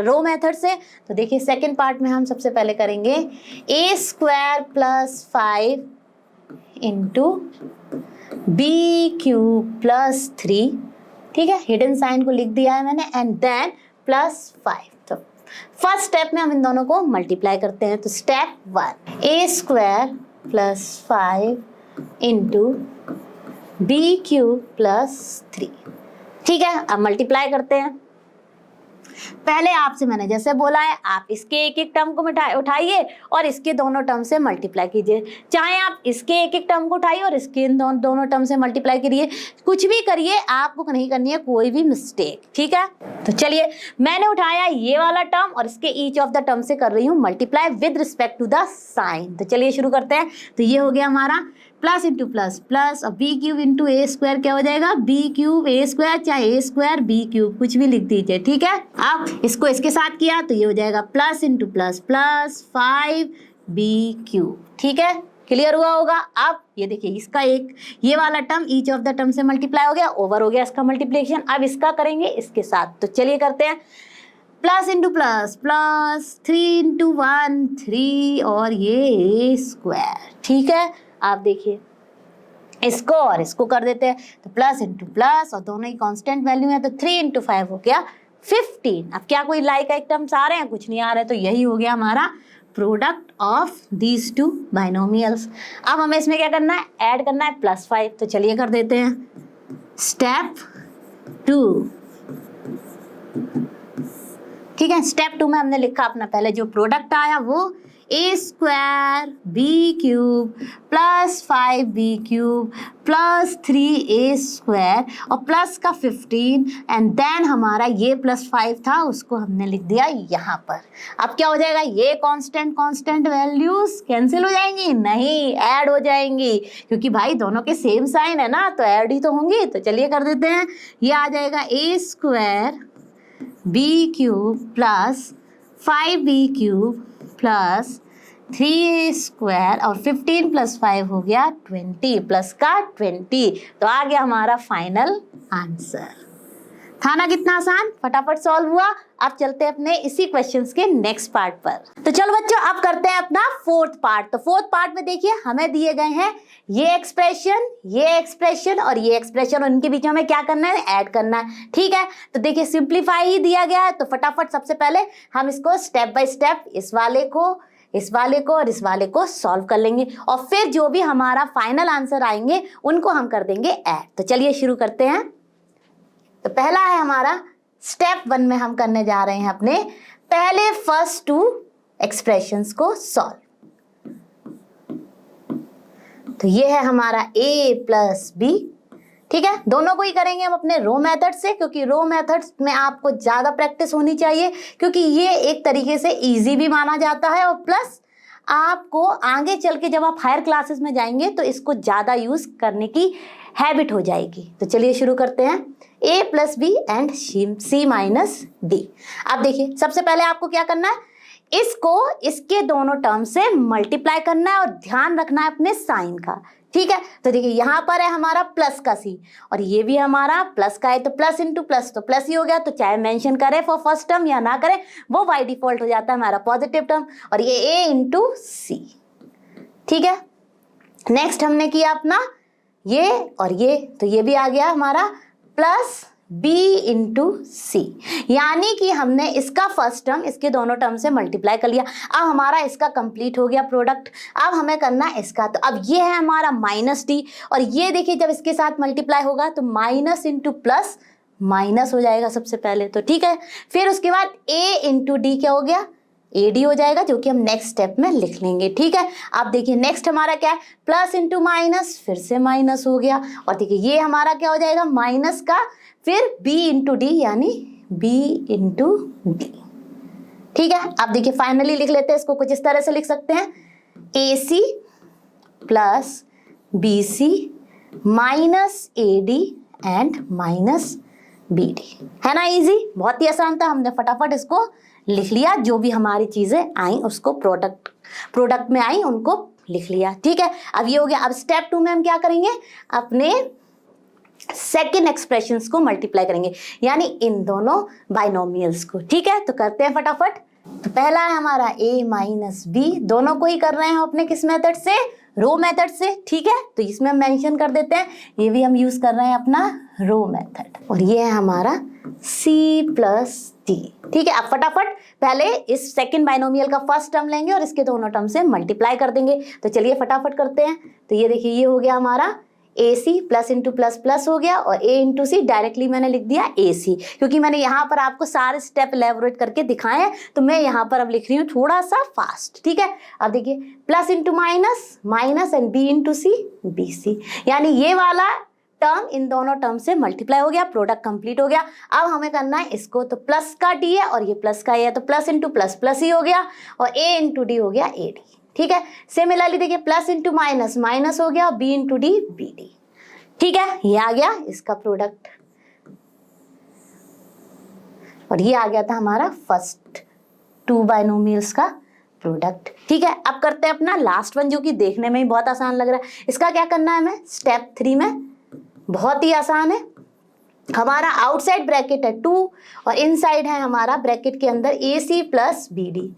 रो मेथड से। तो देखिए सेकंड पार्ट में हम सबसे पहले करेंगे a square plus 5 into b cube plus 3। ठीक है, हिडन साइन को लिख दिया है मैंने एंड देन प्लस 5। तो फर्स्ट स्टेप में हम इन दोनों को मल्टीप्लाई करते हैं। तो step 1 a square plus 5 into b cube plus 3। ठीक है, अब मल्टीप्लाई करते हैं। पहले आपसे मैंने जैसे बोला है आप इसके एक एक टर्म को उठाइए और इसके दोनों टर्म से मल्टीप्लाई कीजिए। चाहे आप इसके एक एक टर्म को उठाइए और इसके इन दोनों टर्म से मल्टीप्लाई करिए, कुछ भी करिए, आपको नहीं करनी है कोई भी मिस्टेक। ठीक है, तो चलिए मैंने उठाया ये वाला टर्म और इसके ईच ऑफ द टर्म से कर रही हूँ multiply with respect to the sign. तो चलिए शुरू करते हैं। तो ये हो गया हमारा प्लस इंटू प्लस प्लस और बी क्यूब इंटू ए स्क्वायर क्या हो जाएगा बी क्यूब ए स्क्वायर, चाहे ए स्क्वायर बी क्यूब कुछ भी लिख दीजिए। ठीक है, अब इसको इसके साथ किया तो ये हो जाएगा plus into plus plus 5 b cube. ठीक है, क्लियर हुआ होगा। अब ये देखिए इसका एक ये वाला term each of the term से मल्टीप्लाई हो गया, ओवर हो गया इसका मल्टीप्लिकेशन। अब इसका करेंगे इसके साथ। तो चलिए करते हैं plus into plus plus 3 into 1 3 और ये ए स्क्वायर। ठीक है, आप देखिए इसको और इसको कर देते हैं। तो प्लस इंटू प्लस और दोनों ही कांस्टेंट वैल्यू है, तो 3 इंटू 5 हो गया 15। अब क्या कोई लाइक आइटम्स आ रहे हैं, कुछ नहीं आ रहे, तो यही हो गया हमारा product of these two binomials. अब हमें इसमें क्या करना है, ऐड करना है प्लस 5। तो चलिए कर देते हैं स्टेप 2। ठीक है, स्टेप 2 में हमने लिखा अपना पहले जो प्रोडक्ट आया वो a square b cube plus 5b cube plus 3a square और प्लस का 15 एंड देन हमारा ये प्लस 5 था उसको हमने लिख दिया यहाँ पर। अब क्या हो जाएगा, ये कांस्टेंट वैल्यूज कैंसिल हो जाएंगी? नहीं, ऐड हो जाएंगी, क्योंकि भाई दोनों के सेम साइन है ना, तो ऐड ही तो होंगी। तो चलिए कर देते हैं। ये आ जाएगा a square b cube plus 5b cube plus 3a square और 15 प्लस 5 हो गया 20 प्लस का 20। तो आ गया हमारा फाइनल आंसर। था ना कितना आसान, फटाफट सॉल्व हुआ। अब चलते हैं अपने इसी क्वेश्चंस के नेक्स्ट पार्ट पर। तो चलो बच्चों, अब करते हैं अपना फोर्थ पार्ट। तो फोर्थ पार्ट में देखिए हमें दिए गए हैं ये एक्सप्रेशन और ये एक्सप्रेशन, और इनके बीच में हमें क्या करना है, ऐड करना है। ठीक है, तो देखिए सिंप्लीफाई ही दिया गया है, तो फटाफट सबसे पहले हम इसको स्टेप बाय स्टेप इस वाले को और इस वाले को सॉल्व कर लेंगे, और फिर जो भी हमारा फाइनल आंसर आएंगे उनको हम कर देंगे ऐड। तो चलिए शुरू करते हैं। तो पहला है हमारा स्टेप 1 में हम करने जा रहे हैं अपने पहले फर्स्ट 2 एक्सप्रेशंस को सॉल्व। तो ये है हमारा a प्लस बी। ठीक है, दोनों को ही करेंगे हम अपने रो मेथड से, क्योंकि रो मेथड में आपको ज्यादा प्रैक्टिस होनी चाहिए, क्योंकि ये एक तरीके से इजी भी माना जाता है, और प्लस आपको आगे चल के जब आप हायर क्लासेस में जाएंगे तो इसको ज्यादा यूज करने की हैबिट हो जाएगी। तो चलिए शुरू करते हैं। a plus b and c minus d. अब देखिए सबसे पहले आपको क्या करना है, इसको इसके दोनों टर्म से मल्टीप्लाई करना है और ध्यान रखना है अपने साइन का। ठीक है, तो देखिए यहाँ पर है हमारा प्लस का c और ये भी हमारा प्लस का है, तो प्लस इंटू प्लस तो प्लस ही हो गया। तो चाहे मेंशन करें फॉर फर्स्ट टर्म या ना करें, वो बाय डिफॉल्ट हो जाता है हमारा पॉजिटिव टर्म, और ये a इंटू सी। ठीक है, नेक्स्ट हमने किया अपना ये और ये, तो ये भी आ गया हमारा प्लस b इंटू सी, यानी कि हमने इसका फर्स्ट टर्म इसके दोनों टर्म से मल्टीप्लाई कर लिया। अब हमारा इसका कंप्लीट हो गया प्रोडक्ट। अब हमें करना है इसका, तो अब ये है हमारा माइनस डी, और ये देखिए जब इसके साथ मल्टीप्लाई होगा तो माइनस इंटू प्लस माइनस हो जाएगा सबसे पहले। तो ठीक है, फिर उसके बाद a इंटू डी क्या हो गया, AD हो जाएगा, जो कि हम नेक्स्ट स्टेप में लिख लेंगे। ठीक है, अब देखिए नेक्स्ट हमारा क्या है, प्लस इंटू माइनस, फिर से माइनस हो गया, और देखिए ये हमारा क्या हो जाएगा, माइनस का फिर b इंटू डी, यानी b इंटू डी। ठीक है, अब देखिए फाइनली लिख लेते हैं इसको, कुछ इस तरह से लिख सकते हैं AC plus BC minus AD and minus BD। है ना इजी, बहुत ही आसान था, हमने फटाफट इसको लिख लिया। जो भी हमारी चीजें आई उसको प्रोडक्ट में आई उनको लिख लिया। ठीक है, अब ये हो गया। अब स्टेप 2 में हम क्या करेंगे, अपने सेकेंड एक्सप्रेशंस को मल्टीप्लाई करेंगे, यानी इन दोनों बाइनोमियल्स को। ठीक है, तो करते हैं फटाफट। तो पहला है हमारा a माइनस बी, दोनों को ही कर रहे हैं हम अपने किस मेथड से, रो मेथड से। ठीक है, तो इसमें हम मेंशन कर देते हैं, ये भी हम यूज कर रहे हैं अपना रो मेथड, और ये है हमारा c प्लस डी। ठीक है, अब फटाफट पहले इस सेकंड बाइनोमियल का फर्स्ट टर्म लेंगे और इसके दोनों टर्म से मल्टीप्लाई कर देंगे। तो चलिए फटाफट करते हैं। तो ये देखिए ये हो गया हमारा AC plus into plus plus हो गया, और A इंटू सी डायरेक्टली मैंने लिख दिया AC, क्योंकि मैंने यहाँ पर आपको सारे स्टेप एलेबोरेट करके दिखाए हैं, तो मैं यहाँ पर अब लिख रही हूँ थोड़ा सा फास्ट। ठीक है, अब देखिए plus into minus, minus and B into c BC, यानी ये वाला टर्म इन दोनों टर्म से मल्टीप्लाई हो गया, प्रोडक्ट कंप्लीट हो गया। अब हमें करना है इसको, तो प्लस का D है और ये प्लस का A है, तो प्लस इंटू प्लस प्लस ही हो गया, और A इंटू डी हो गया AD। ठीक है, सिमिलरली देखिए प्लस इंटू माइनस माइनस हो गया, और B इंटू डी BD। ठीक है, ये आ गया इसका प्रोडक्ट, और ये आ गया था हमारा फर्स्ट 2 बाइनोमियल्स का प्रोडक्ट। ठीक है, अब करते हैं अपना लास्ट वन, जो कि देखने में ही बहुत आसान लग रहा है। इसका क्या करना है हमें स्टेप 3 में, बहुत ही आसान है। हमारा आउटसाइड ब्रैकेट है 2 और इनसाइड है हमारा ब्रैकेट के अंदर AC प्लस BD।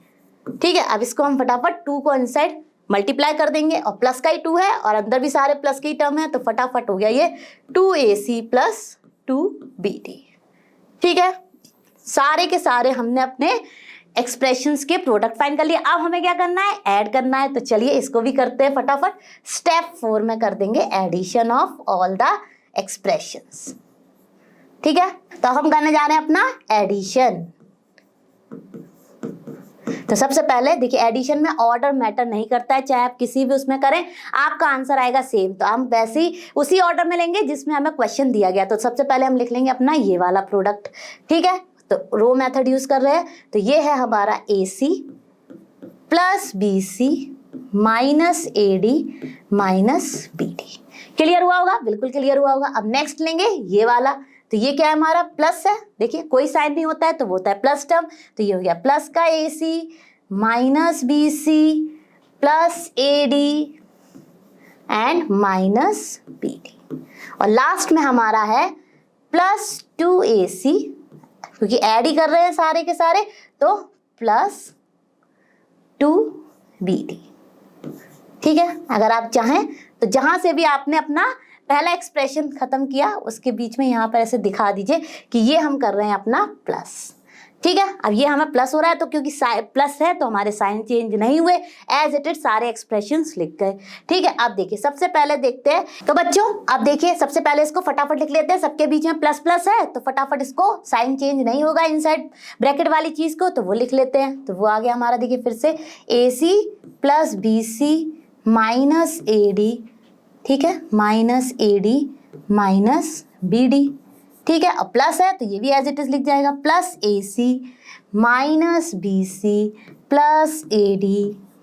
ठीक है, अब इसको हम फटाफट 2 को इनसाइड मल्टीप्लाई कर देंगे, और प्लस का ही 2 है और अंदर भी सारे प्लस के ही टर्म है, तो फटाफट हो गया ये 2AC प्लस 2BD। ठीक है, सारे के सारे हमने अपने एक्सप्रेशंस के प्रोडक्ट फाइंड कर लिए। अब हमें क्या करना है, ऐड करना है। तो चलिए इसको भी करते हैं फटाफट। स्टेप 4 में कर देंगे addition of all the expressions. ठीक है, तो हम करने जा रहे हैं अपना एडिशन। तो सबसे पहले देखिए एडिशन में ऑर्डर मैटर नहीं करता है, चाहे आप किसी भी उसमें करें आपका आंसर आएगा सेम। तो हम वैसे ही उसी ऑर्डर में लेंगे जिसमें हमें क्वेश्चन दिया गया। तो सबसे पहले हम लिख लेंगे अपना ये वाला प्रोडक्ट, ठीक है। तो रो मेथड यूज कर रहे हैं, तो ये है हमारा AC plus BC minus AD minus BD। Clear हुआ होगा? बिल्कुल क्लियर हुआ होगा। अब नेक्स्ट लेंगे ये वाला, तो ये क्या है हमारा प्लस है, देखिए कोई साइन नहीं होता है तो वो होता है प्लस टर्म। तो ये हो गया प्लस का AC minus BC plus AD and minus BD। और लास्ट में हमारा है प्लस 2AC, क्योंकि ऐड ही कर रहे हैं सारे के सारे, तो प्लस 2BD। ठीक है, अगर आप चाहें तो जहां से भी आपने अपना पहला एक्सप्रेशन खत्म किया उसके बीच में यहाँ पर ऐसे दिखा दीजिए कि ये हम कर रहे हैं अपना प्लस। ठीक है, अब ये हमें प्लस हो रहा है तो क्योंकि प्लस है तो हमारे साइन चेंज नहीं हुए, एज इट इज सारे एक्सप्रेशंस लिख गए। ठीक है, अब देखिए सबसे पहले देखते हैं। तो बच्चों अब देखिए सबसे पहले इसको फटाफट लिख लेते हैं, सबके बीच में प्लस प्लस है तो फटाफट इसको साइन चेंज नहीं होगा इनसाइड ब्रैकेट वाली चीज को, तो वो लिख लेते हैं। तो वो आ गया हमारा, देखिए फिर से AC plus BC minus AD, ठीक है, माइनस AD माइनस BD। ठीक है, अब प्लस है तो ये भी एज इट इज लिख जाएगा, plus AC minus BC plus AD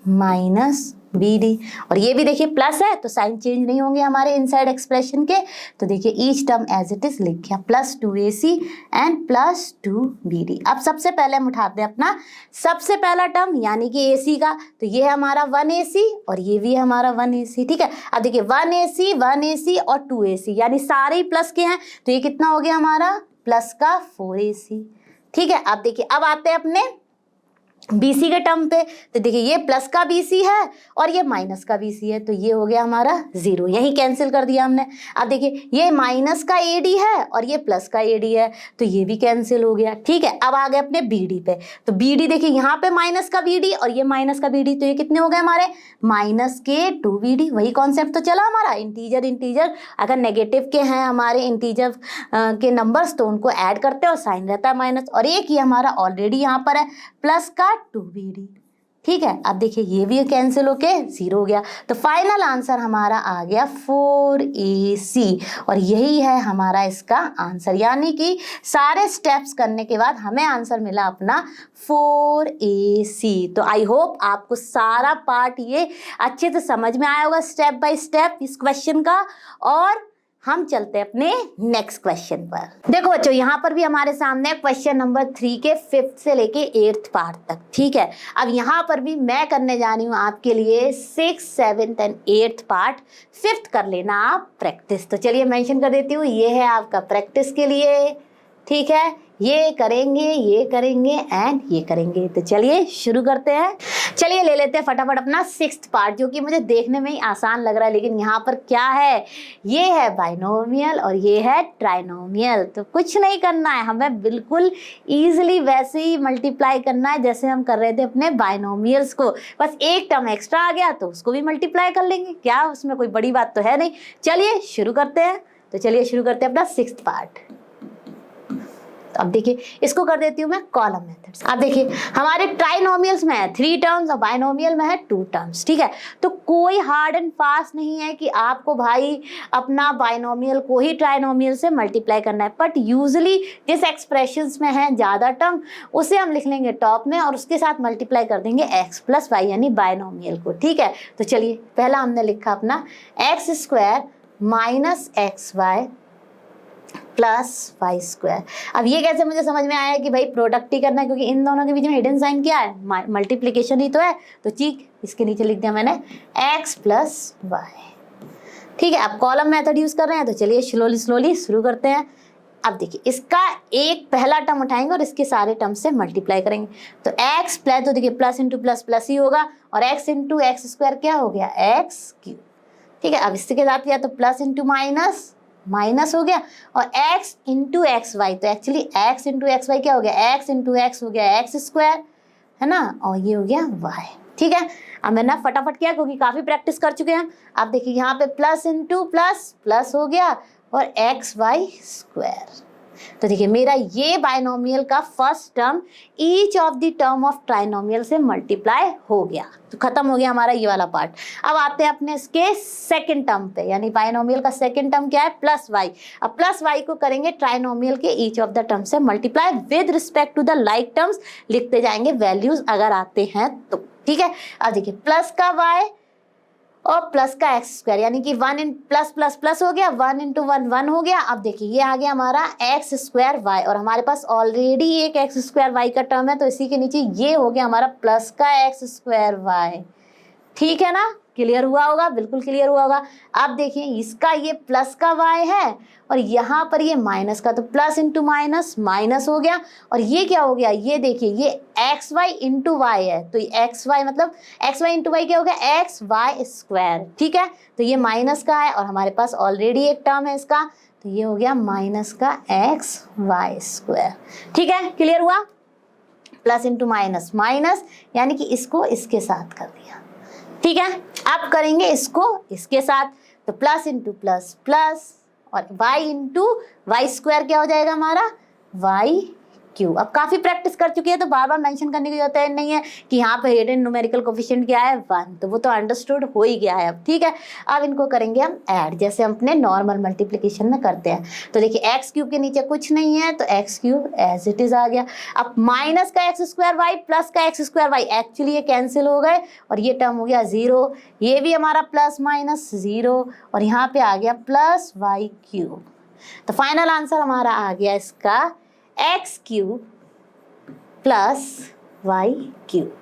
minus BD। और ये भी देखिए प्लस है तो साइन चेंज नहीं होंगे हमारे इनसाइड एक्सप्रेशन के, तो देखिए each term as it is लिख गया, plus 2AC and plus 2BD। अब सबसे पहले हम उठाते हैं अपना सबसे पहला टर्म यानी कि AC का, तो ये है हमारा 1AC और ये भी है हमारा 1AC। ठीक है, अब देखिए 1AC और 2AC यानी सारे ही प्लस के हैं, तो ये कितना हो गया हमारा प्लस का 4AC। ठीक है, अब देखिए अब आते हैं अपने BC के टर्म पे, तो देखिए ये प्लस का BC है और ये माइनस का BC है, तो ये हो गया हमारा 0, यही कैंसिल कर दिया हमने। अब देखिए ये माइनस का AD है और ये प्लस का AD है, तो ये भी कैंसिल हो गया। ठीक है, अब आ गए अपने BD पे, तो BD देखिए यहाँ पे माइनस का BD और ये माइनस का BD, तो ये कितने हो गए हमारे माइनस के 2BD। वही कॉन्सेप्ट तो चला हमारा, इंटीजर अगर नेगेटिव के हैं हमारे इंटीजर के नंबर्स तो उनको ऐड करते हैं और साइन रहता है माइनस, और एक ये हमारा ऑलरेडी यहाँ पर है प्लस का 2BD। ठीक है, अब देखिए ये भी कैंसिल होके 0 हो गया, तो फाइनल आंसर हमारा आ गया 4AC और यही है हमारा इसका आंसर। यानी कि सारे स्टेप्स करने के बाद हमें आंसर मिला अपना 4AC। तो आई होप आपको सारा पार्ट ये अच्छे से समझ में आया होगा स्टेप बाय स्टेप इस क्वेश्चन का। और हम चलते हैं अपने नेक्स्ट क्वेश्चन पर। देखो बच्चों यहाँ पर भी हमारे सामने क्वेश्चन नंबर 3 के 5th से लेके 8th पार्ट तक। ठीक है, अब यहाँ पर भी मैं करने जा रही हूँ आपके लिए 6th, 7th and 8th part. 5th कर लेना आप प्रैक्टिस। तो चलिए मेंशन कर देती हूँ, ये है आपका प्रैक्टिस के लिए। ठीक है, ये करेंगे एंड ये करेंगे। तो चलिए शुरू करते हैं। चलिए ले लेते हैं फटाफट अपना 6th पार्ट, जो कि मुझे देखने में ही आसान लग रहा है, लेकिन यहाँ पर क्या है, ये है बाइनोमियल और ये है ट्राइनोमियल। तो कुछ नहीं करना है, हमें बिल्कुल ईजिली वैसे ही मल्टीप्लाई करना है जैसे हम कर रहे थे अपने बाइनोमियल्स को। बस एक टर्म एक्स्ट्रा आ गया तो उसको भी मल्टीप्लाई कर लेंगे, क्या उसमें कोई बड़ी बात तो है नहीं। चलिए शुरू करते हैं। तो चलिए शुरू करते हैं अपना 6th पार्ट। तो अब देखिए इसको कर देती हूँ मैं कॉलम मेथड। अब देखिए हमारे ट्राइनोमियल्स में है 3 टर्म्स और बाइनोमियल में है 2 टर्म्स। ठीक है, तो कोई हार्ड एंड फास्ट नहीं है कि आपको भाई अपना बाइनोमियल को ही ट्राइनोमियल से मल्टीप्लाई करना है, बट यूजुअली जिस एक्सप्रेशंस में है ज़्यादा टर्म उसे हम लिख लेंगे टॉप में और उसके साथ मल्टीप्लाई कर देंगे x प्लस वाई यानी बाइनोमियल को। ठीक है, तो चलिए पहला हमने लिखा अपना x² minus XY plus y square. अब ये कैसे मुझे समझ में आया कि भाई प्रोडक्ट ही करना है, क्योंकि इन दोनों के बीच में हिडन साइन क्या है, मल्टीप्लिकेशन ही तो है। तो ठीक इसके नीचे लिख दिया मैंने x प्लस वाई। ठीक है, अब कॉलम मेथड यूज कर रहे हैं, तो चलिए स्लोली शुरू करते हैं। अब देखिए इसका एक पहला टर्म उठाएंगे और इसके सारे टर्म से मल्टीप्लाई करेंगे। तो x प्लस, तो देखिए प्लस इंटू प्लस प्लस ही होगा, और x इंटू एक्स स्क्वायर क्या हो गया x³। ठीक है, अब इसके साथ या तो प्लस इंटू माइनस हो गया, और x इंटू एक्स वाई, तो actually x into x y क्या हो गया, x इंटू एक्स हो गया x², है ना, और ये हो गया y। ठीक है, अब मैंने फटाफट किया क्योंकि काफ़ी प्रैक्टिस कर चुके हैं हम। अब देखिए यहाँ पे प्लस इंटू प्लस प्लस हो गया और XY²। तो देखिए मेरा ये बाइनोमियल का first term each of the term of trinomial से मल्टीप्लाई हो गया, तो खत्म हो गया हमारा ये वाला पार्ट। अब आते हैं अपने इसके सेकंड टर्म पे, यानी बाइनोमियल का सेकंड टर्म क्या है, प्लस वाई। अब प्लस वाई को करेंगे ट्राइनोमियल के ईच ऑफ द टर्म से multiply with respect to the like terms, लिखते जाएंगे वैल्यूज अगर आते हैं तो, ठीक है। अब देखिए प्लस का वाई और प्लस का एक्स स्क्वायर, यानी कि 1 इन प्लस प्लस प्लस हो गया, 1 इंटू 1 1 हो गया। अब देखिए ये आ गया हमारा एक्स स्क्वायर वाई, और हमारे पास ऑलरेडी एक एक्स स्क्वायर वाई का टर्म है, तो इसी के नीचे ये हो गया हमारा प्लस का एक्स स्क्वायर वाई। ठीक है ना, क्लियर हुआ होगा, बिल्कुल क्लियर हुआ होगा। अब देखिए इसका ये प्लस का y है और यहाँ पर ये माइनस का, तो प्लस इंटू माइनस माइनस हो गया, और ये क्या हो गया, ये देखिए ये एक्स वाई इंटू वाई है, तो एक्स वाई मतलब एक्स वाई इंटू वाई क्या हो गया, एक्स वाई स्क्वायर। ठीक है, तो ये माइनस का है और हमारे पास ऑलरेडी एक टर्म है इसका, तो ये हो गया माइनस का एक्स वाई स्क्वायर। ठीक है, क्लियर हुआ, प्लस इंटू माइनस माइनस, यानी कि इसको इसके साथ कर दिया। ठीक है, अब करेंगे इसको इसके साथ, तो प्लस इंटू प्लस प्लस और y इंटू वाई स्क्वायर क्या हो जाएगा हमारा, y क्यू। अब काफ़ी प्रैक्टिस कर चुकी है तो बार बार मेंशन करने की जरूरत नहीं है कि यहाँ पे हिडन न्यूमेरिकल कोफिशिएंट क्या है 1, तो वो तो अंडरस्टूड हो ही गया है अब। ठीक है, अब इनको करेंगे हम ऐड, जैसे हम अपने नॉर्मल मल्टीप्लिकेशन में करते हैं। तो देखिए एक्स क्यूब के नीचे कुछ नहीं है, तो x cube as it is आ गया। अब माइनस का एक्स स्क्वायर वाई प्लस का एक्स स्क्वायर वाई, एक्चुअली ये कैंसिल हो गए और ये टर्म हो गया 0, ये भी हमारा प्लस माइनस 0, और यहाँ पे आ गया प्लस वाई क्यूब। तो फाइनल आंसर हमारा आ गया इसका x cube plus y cube.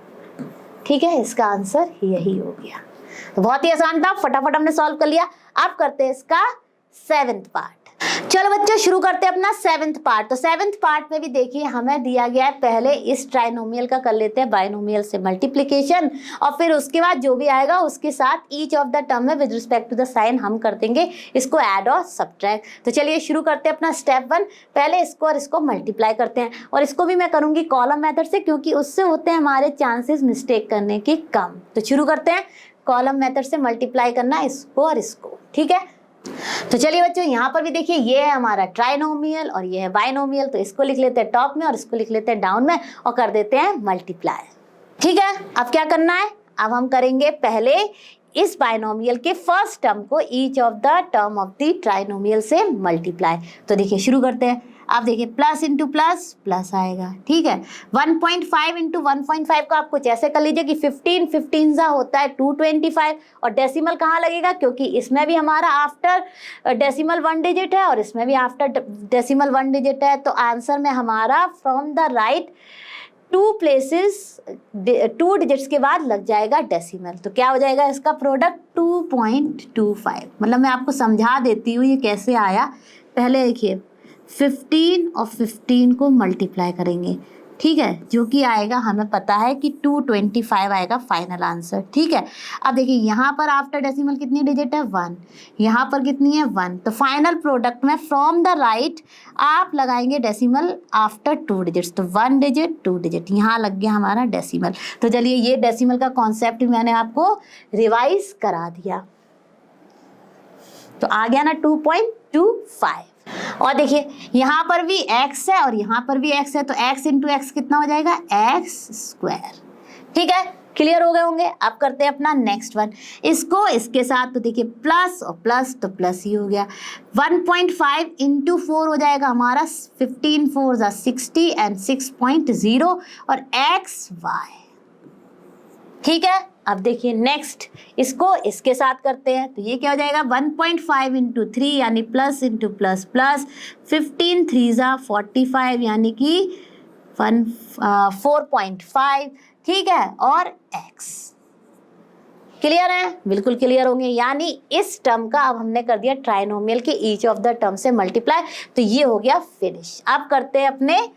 ठीक है, इसका आंसर यही हो गया। तो बहुत ही आसान था, फटाफट हमने सॉल्व कर लिया। अब करते हैं इसका 7th पार्ट। चलो बच्चों शुरू करते हैं अपना 7th पार्ट। तो 7th पार्ट में भी देखिए हमें दिया गया है, पहले इस ट्राइनोमियल का कर लेते हैं बाइनोमियल से मल्टीप्लिकेशन, और फिर उसके बाद जो भी आएगा उसके साथ ईच ऑफ द टर्म में with respect to the sign हम कर देंगे इसको ऐड और सब्ट्रैक्ट। तो चलिए शुरू करते हैं अपना स्टेप 1। पहले इसको और इसको मल्टीप्लाई करते हैं, और इसको भी मैं करूंगी कॉलम मेथड से, क्योंकि उससे होते हैं हमारे चांसेस मिस्टेक करने के कम। तो शुरू करते हैं कॉलम मेथड से मल्टीप्लाई करना इसको और इसको। ठीक है, तो चलिए बच्चों यहाँ पर भी देखिए ये है हमारा ट्राइनोमियल और ये है बाइनोमियल, तो इसको लिख लेते हैं टॉप में और इसको लिख लेते हैं डाउन में और कर देते हैं मल्टीप्लाई। ठीक है, अब क्या करना है, अब हम करेंगे पहले इस बाइनोमियल के फर्स्ट टर्म को each of the term of the trinomial से मल्टीप्लाई। तो देखिए शुरू करते हैं। आप देखिए प्लस इंटू प्लस प्लस आएगा। ठीक है, 1.5 इंटू 1.5 को आप कुछ ऐसे कर लीजिए कि 15 सा होता है 225, और डेसिमल कहाँ लगेगा, क्योंकि इसमें भी हमारा आफ्टर डेसिमल 1 डिजिट है और इसमें भी आफ्टर डेसिमल 1 डिजिट है। तो आंसर में हमारा from the right 2 places 2 digits के बाद लग जाएगा डेसिमल। तो क्या हो जाएगा इसका प्रोडक्ट 2.25। मतलब मैं आपको समझा देती हूँ ये कैसे आया। पहले देखिए 15 और 15 को मल्टीप्लाई करेंगे, ठीक है, जो कि आएगा हमें पता है कि 225 आएगा फाइनल आंसर। ठीक है, अब देखिए यहाँ पर आफ्टर डेसिमल कितनी डिजिट है 1, यहाँ पर कितनी है 1, तो फाइनल प्रोडक्ट में फ्रॉम द राइट आप लगाएंगे डेसिमल आफ्टर 2 डिजिट्स, तो 1 डिजिट 2 डिजिट, यहाँ लग गया हमारा डेसिमल। तो चलिए ये डेसिमल का कॉन्सेप्ट मैंने आपको रिवाइज करा दिया, तो आ गया ना 2.25। और देखिए यहाँ पर भी x है और यहाँ पर भी x है, तो x इंटू एक्स कितना हो जाएगा एक्स स्क्वायर। ठीक है, क्लियर हो गए होंगे। अब करते हैं अपना नेक्स्ट वन, इसको इसके साथ, तो देखिए प्लस और प्लस तो प्लस ही हो गया। 1.5 इंटू 4 हो जाएगा हमारा 15 4 ज़ा 60 एंड 6.0 और एक्स वाई। ठीक है, अब देखिए नेक्स्ट इसको इसके साथ करते हैं, तो ये क्या हो जाएगा 1.5 इंटू 3 यानी प्लस इंटू प्लस प्लस 15 3 ज़ा 45 यानी कि 4.5। ठीक है, और x क्लियर है, बिल्कुल क्लियर होंगे। यानी इस टर्म का अब हमने कर दिया ट्राइनोमियल के ईच ऑफ द टर्म से मल्टीप्लाई, तो ये हो गया फिनिश। अब करते हैं अपने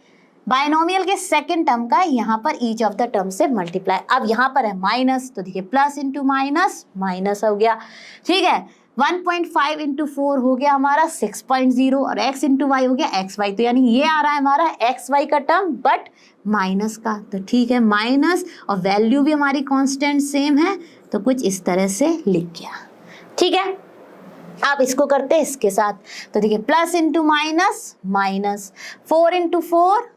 बाइनोमियल के सेकंड टर्म का यहाँ पर ईच ऑफ द टर्म से मल्टीप्लाई। अब यहाँ पर है माइनस, तो देखिए प्लस इंटू माइनस माइनस हो गया। ठीक है, 1.5 इंटू 4 हो गया हमारा 6.0 और x इंटू वाई हो गया एक्स वाई, तो यानी ये आ रहा है हमारा एक्स वाई का टर्म बट माइनस का। तो ठीक है, माइनस और वैल्यू भी हमारी कांस्टेंट सेम है, तो कुछ इस तरह से लिख गया। ठीक है, आप इसको करते हैं इसके साथ, तो देखिए plus into minus minus, 4 into 4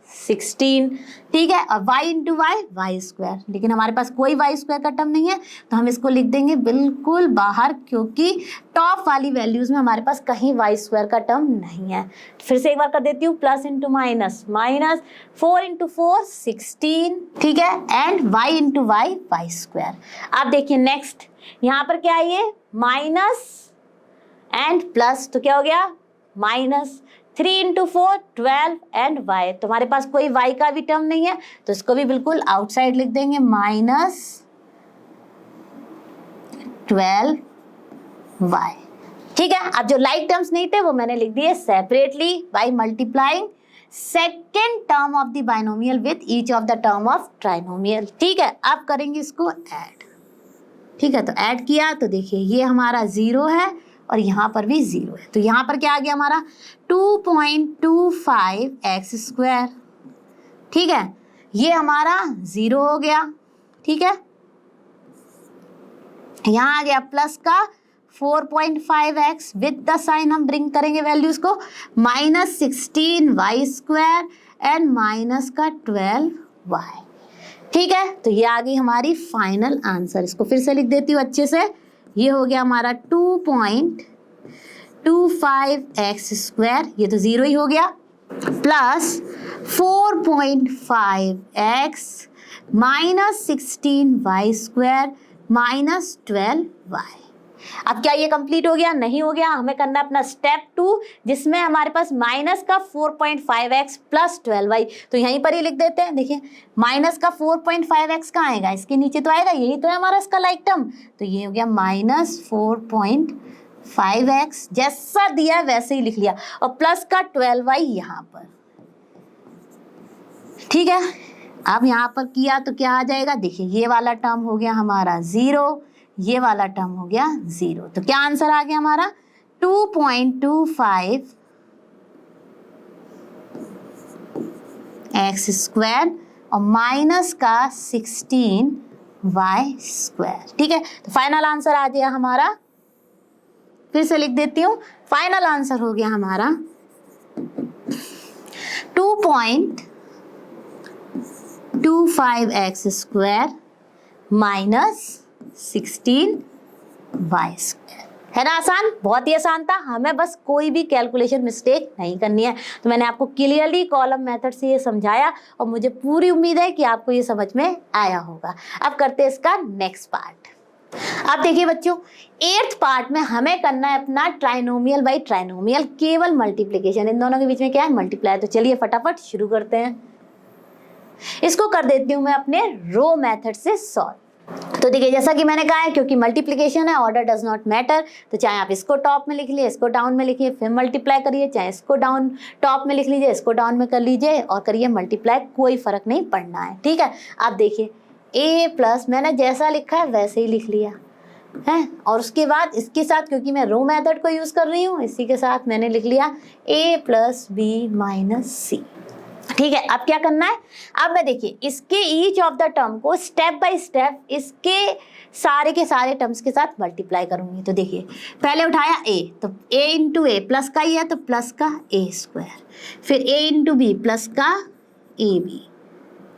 16, ठीक है, और y इंटू वाई स्क्वायर, लेकिन हमारे पास कोई y स्क्वायर का टर्म नहीं है तो हम इसको लिख देंगे बिल्कुल बाहर, क्योंकि टॉप वाली वैल्यूज में हमारे पास कहीं y स्क्वायर का टर्म नहीं है। फिर से एक बार कर देती हूँ, plus into minus minus, 4 into 4 16, ठीक है, and y into y square. आप देखिए नेक्स्ट यहाँ पर क्या है, ये माइनस एंड प्लस, तो क्या हो गया माइनस, 3 इंटू 4 12 एंड y, तुम्हारे पास कोई y का भी टर्म नहीं है तो इसको भी बिल्कुल आउटसाइड लिख देंगे, माइनस 12y, ठीक है। अब जो लाइक टर्म्स नहीं थे वो मैंने लिख दिए separately by multiplying second term of the binomial with each of the term of trinomial, ठीक है। अब करेंगे इसको ऐड, ठीक है, तो ऐड किया तो देखिए ये हमारा 0 है और यहाँ पर भी 0 है, तो यहाँ पर क्या आ गया हमारा 2.25x स्क्वायर, ठीक है, ये हमारा 0 हो गया, ठीक है। यहाँ आ गया प्लस का 4.5x, विद द साइन हम ब्रिंग करेंगे वैल्यूज को, minus 16y square and minus का 12y, ठीक है। तो ये आ गई हमारी फाइनल आंसर। इसको फिर से लिख देती हूँ अच्छे से, ये हो गया हमारा 2.25x स्क्वायर, ये तो 0 ही हो गया, plus 4.5x minus 16y square minus 12y। अब क्या ये कंप्लीट हो गया? नहीं हो गया, हमें करना है अपना स्टेप 2, जिसमें हमारे पास माइनस का 4.5x प्लस 12y, तो यहीं पर ही लिख देते हैं। देखिए माइनस का 4.5x कहाँ आएगा, इसके नीचे तो आएगा, यही तो है हमारा इसका लाइक टर्म, तो ये हो गया माइनस 4.5x, जैसा दिया है वैसे ही लिख लिया, और प्लस का 12y यहाँ पर, ठीक है। अब यहाँ पर किया तो क्या आ जाएगा, देखिए ये वाला टर्म हो गया हमारा 0, ये वाला टर्म हो गया 0, तो क्या आंसर आ गया हमारा 2.25 x स्क्वायर और माइनस का 16y स्क्वायर, ठीक है। तो फाइनल आंसर आ गया हमारा, फिर से लिख देती हूँ, फाइनल आंसर हो गया हमारा 2.25x square minus 16y square. है ना आसान, बहुत ही आसान था, हमें बस कोई भी कैलकुलेशन मिस्टेक नहीं करनी है। तो मैंने आपको क्लियरली कॉलम मेथड से ये समझाया और मुझे पूरी उम्मीद है कि आपको ये समझ में आया होगा। अब करते हैं इसका नेक्स्ट पार्ट। अब देखिए बच्चों, 8th पार्ट में हमें करना है अपना ट्राइनोमियल बाई ट्राइनोमियल, केवल मल्टीप्लिकेशन, इन दोनों के बीच में क्या है मल्टीप्लाई। तो चलिए फटाफट शुरू करते हैं। इसको कर देती हूँ मैं अपने रो मेथड से सॉल्व। तो देखिए जैसा कि मैंने कहा है, क्योंकि मल्टीप्लिकेशन है, ऑर्डर डज नॉट मैटर, तो चाहे आप इसको टॉप में लिख लीजिए, इसको डाउन में लिखिए, फिर मल्टीप्लाई करिए, चाहे इसको डाउन टॉप में लिख लीजिए, इसको डाउन में कर लीजिए और करिए मल्टीप्लाई, कोई फर्क नहीं पड़ना है, ठीक है। आप देखिए a प्लस मैंने जैसा लिखा है वैसे ही लिख लिया है, और उसके बाद इसके साथ, क्योंकि मैं रो मेथड को यूज कर रही हूँ, इसी के साथ मैंने लिख लिया a प्लस बी माइनस सी, ठीक है। अब क्या करना है, अब मैं देखिए इसके ईच ऑफ द टर्म को स्टेप बाय स्टेप इसके सारे के सारे टर्म्स के साथ मल्टीप्लाई करूंगी। तो देखिए पहले उठाया a, तो a इंटू ए प्लस का ही है तो प्लस का a स्क्वायर, फिर a इंटू बी प्लस का ए बी,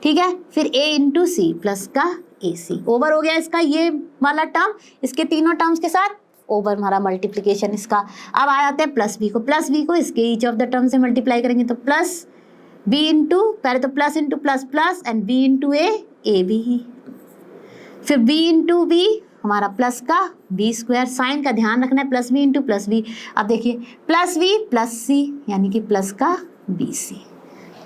ठीक है, फिर a इंटू सी प्लस का ए सी, ओवर हो गया इसका ये वाला टर्म, इसके तीनों टर्म्स के साथ ओवर हमारा मल्टीप्लिकेशन इसका। अब आ जाते हैं प्लस बी को इसके ईच ऑफ द टर्म से मल्टीप्लाई करेंगे, तो प्लस बी इंटू, पहले तो plus into plus plus and b into a b, फिर बी इंटू बी हमारा प्लस का बी स्क्वायर, साइन का ध्यान रखना है, plus b into plus b. अब देखिए प्लस बी प्लस सी यानी कि प्लस का बी सी,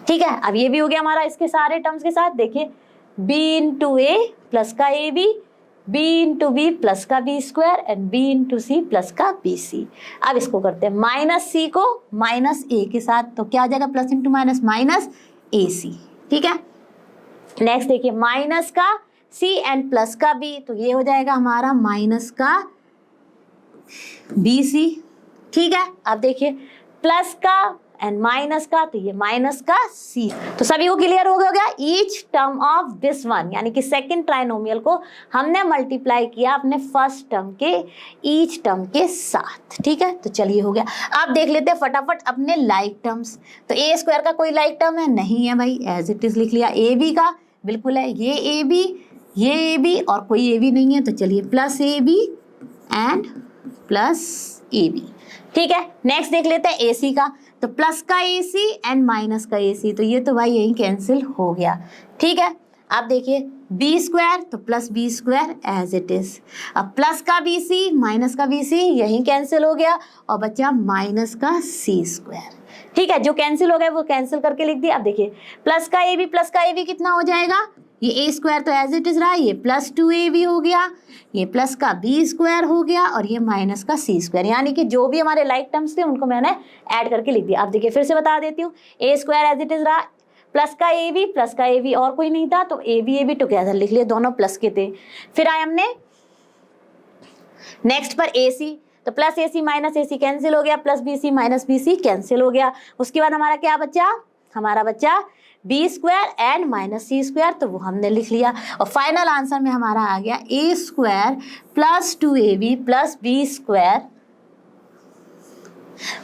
ठीक है। अब ये भी हो गया हमारा इसके सारे टर्म्स के साथ, देखिए बी इंटू ए प्लस का a b, b into b plus का b square and b into c plus का बी सी। अब इसको करते हैं माइनस सी को माइनस ए के साथ, तो क्या आ जाएगा plus into minus minus a सी, ठीक है। नेक्स्ट देखिए माइनस का सी एंड प्लस का बी, तो ये हो जाएगा हमारा माइनस का बी सी, ठीक है। अब देखिए प्लस का एंड माइनस का, तो ये माइनस का सी। तो सभी को क्लियर हो गया each term of this one, यानी कि सेकंड ट्राइनोमियल को हमने मल्टीप्लाई किया अपने फर्स्ट टर्म के ईच टर्म के साथ। ठीक है, तो चलिए हो गया। आप देख लेते हैं फटाफट अपने लाइक टर्म्स। तो ए स्क्वायर का कोई लाइक टर्म है? नहीं है भाई, एज इट इज लिख लिया। ए बी का बिल्कुल है, ये ए बी, ये ए बी और कोई ए बी नहीं है, तो चलिए plus a b and plus a b. ठीक है, नेक्स्ट देख लेते हैं ए सी का। तो प्लस का ए सी एंड माइनस का ए सी, तो ये तो भाई यही कैंसिल हो गया। ठीक है, अब देखिए बी स्क्वायर, तो plus b square as it is. अब प्लस का बी सी माइनस का बी सी यही कैंसिल हो गया और बचा माइनस का सी स्क्वायर। ठीक है, जो कैंसिल हो गया वो कैंसिल करके लिख दिया। अब देखिए प्लस का ए बी कितना हो जाएगा? ये ए स्क्वायर तो एज इट इज रहा, ये प्लस 2ab हो गया, ये प्लस का बी स्क्वायर हो गया और ये माइनस का सी स्क्वायर। यानी कि जो भी हमारे लाइक टर्म्स थे उनको मैंने ऐड करके लिख दिया। अब देखिए फिर से बता देती हूँ, ए स्क्वायर एज इट इज रहा, प्लस का ए बी और कोई नहीं था, तो ए बी टुगेदर लिख लिए, दोनों प्लस के थे। फिर आए हमने नेक्स्ट पर ए सी, तो plus a c minus a c cancel हो गया, plus b c minus b c cancel हो गया। उसके बाद हमारा क्या बचा? हमारा बचा b square and minus c square, तो वो हमने लिख लिया। और फाइनल आंसर में हमारा आ गया a square plus 2ab plus b square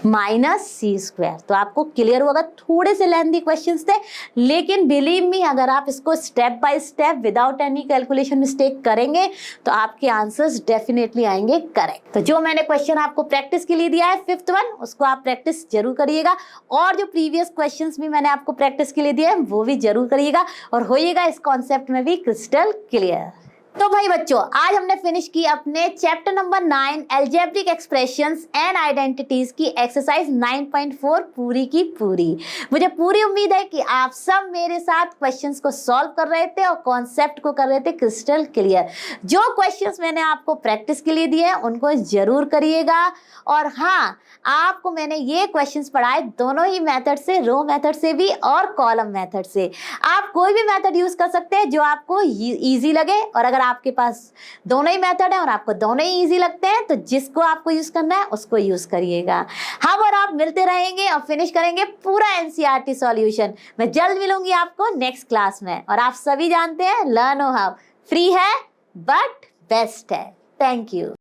minus c square. तो आपको क्लियर होगा, थोड़े से लेंथी क्वेश्चंस थे, लेकिन बिलीव मी अगर आप इसको step by step without any calculation mistake करेंगे तो आपके आंसर्स डेफिनेटली आएंगे करेक्ट। तो जो मैंने क्वेश्चन आपको प्रैक्टिस के लिए दिया है 5th वन, उसको आप प्रैक्टिस जरूर करिएगा और जो प्रीवियस क्वेश्चंस भी मैंने आपको प्रैक्टिस के लिए दिए हैं वो भी जरूर करिएगा और होइएगा इस कॉन्सेप्ट में भी क्रिस्टल क्लियर। तो भाई बच्चों, आज हमने फिनिश की अपने chapter number 9 algebraic expressions and identities की एक्सरसाइज 9.4 पूरी की पूरी। मुझे पूरी उम्मीद है कि आप सब मेरे साथ क्वेश्चंस को सॉल्व कर रहे थे और कॉन्सेप्ट को कर रहे थे क्रिस्टल क्लियर। जो क्वेश्चंस मैंने आपको प्रैक्टिस के लिए दिए हैं उनको जरूर करिएगा। और हाँ, आपको मैंने ये क्वेश्चंस पढ़ाए दोनों ही मेथड से, रो मेथड से भी और कॉलम मेथड से। आप कोई भी मेथड यूज कर सकते हैं जो आपको इजी लगे, और अगर आपके पास दोनों ही मेथड है और आपको दोनों ही इजी लगते हैं तो जिसको आपको यूज करना है उसको यूज करिएगा। हम और आप मिलते रहेंगे और फिनिश करेंगे पूरा एनसीईआरटी सॉल्यूशन। मैं जल्द मिलूंगी आपको नेक्स्ट क्लास में। और आप सभी जानते हैं लर्नो हब फ्री है बट बेस्ट है। Thank you.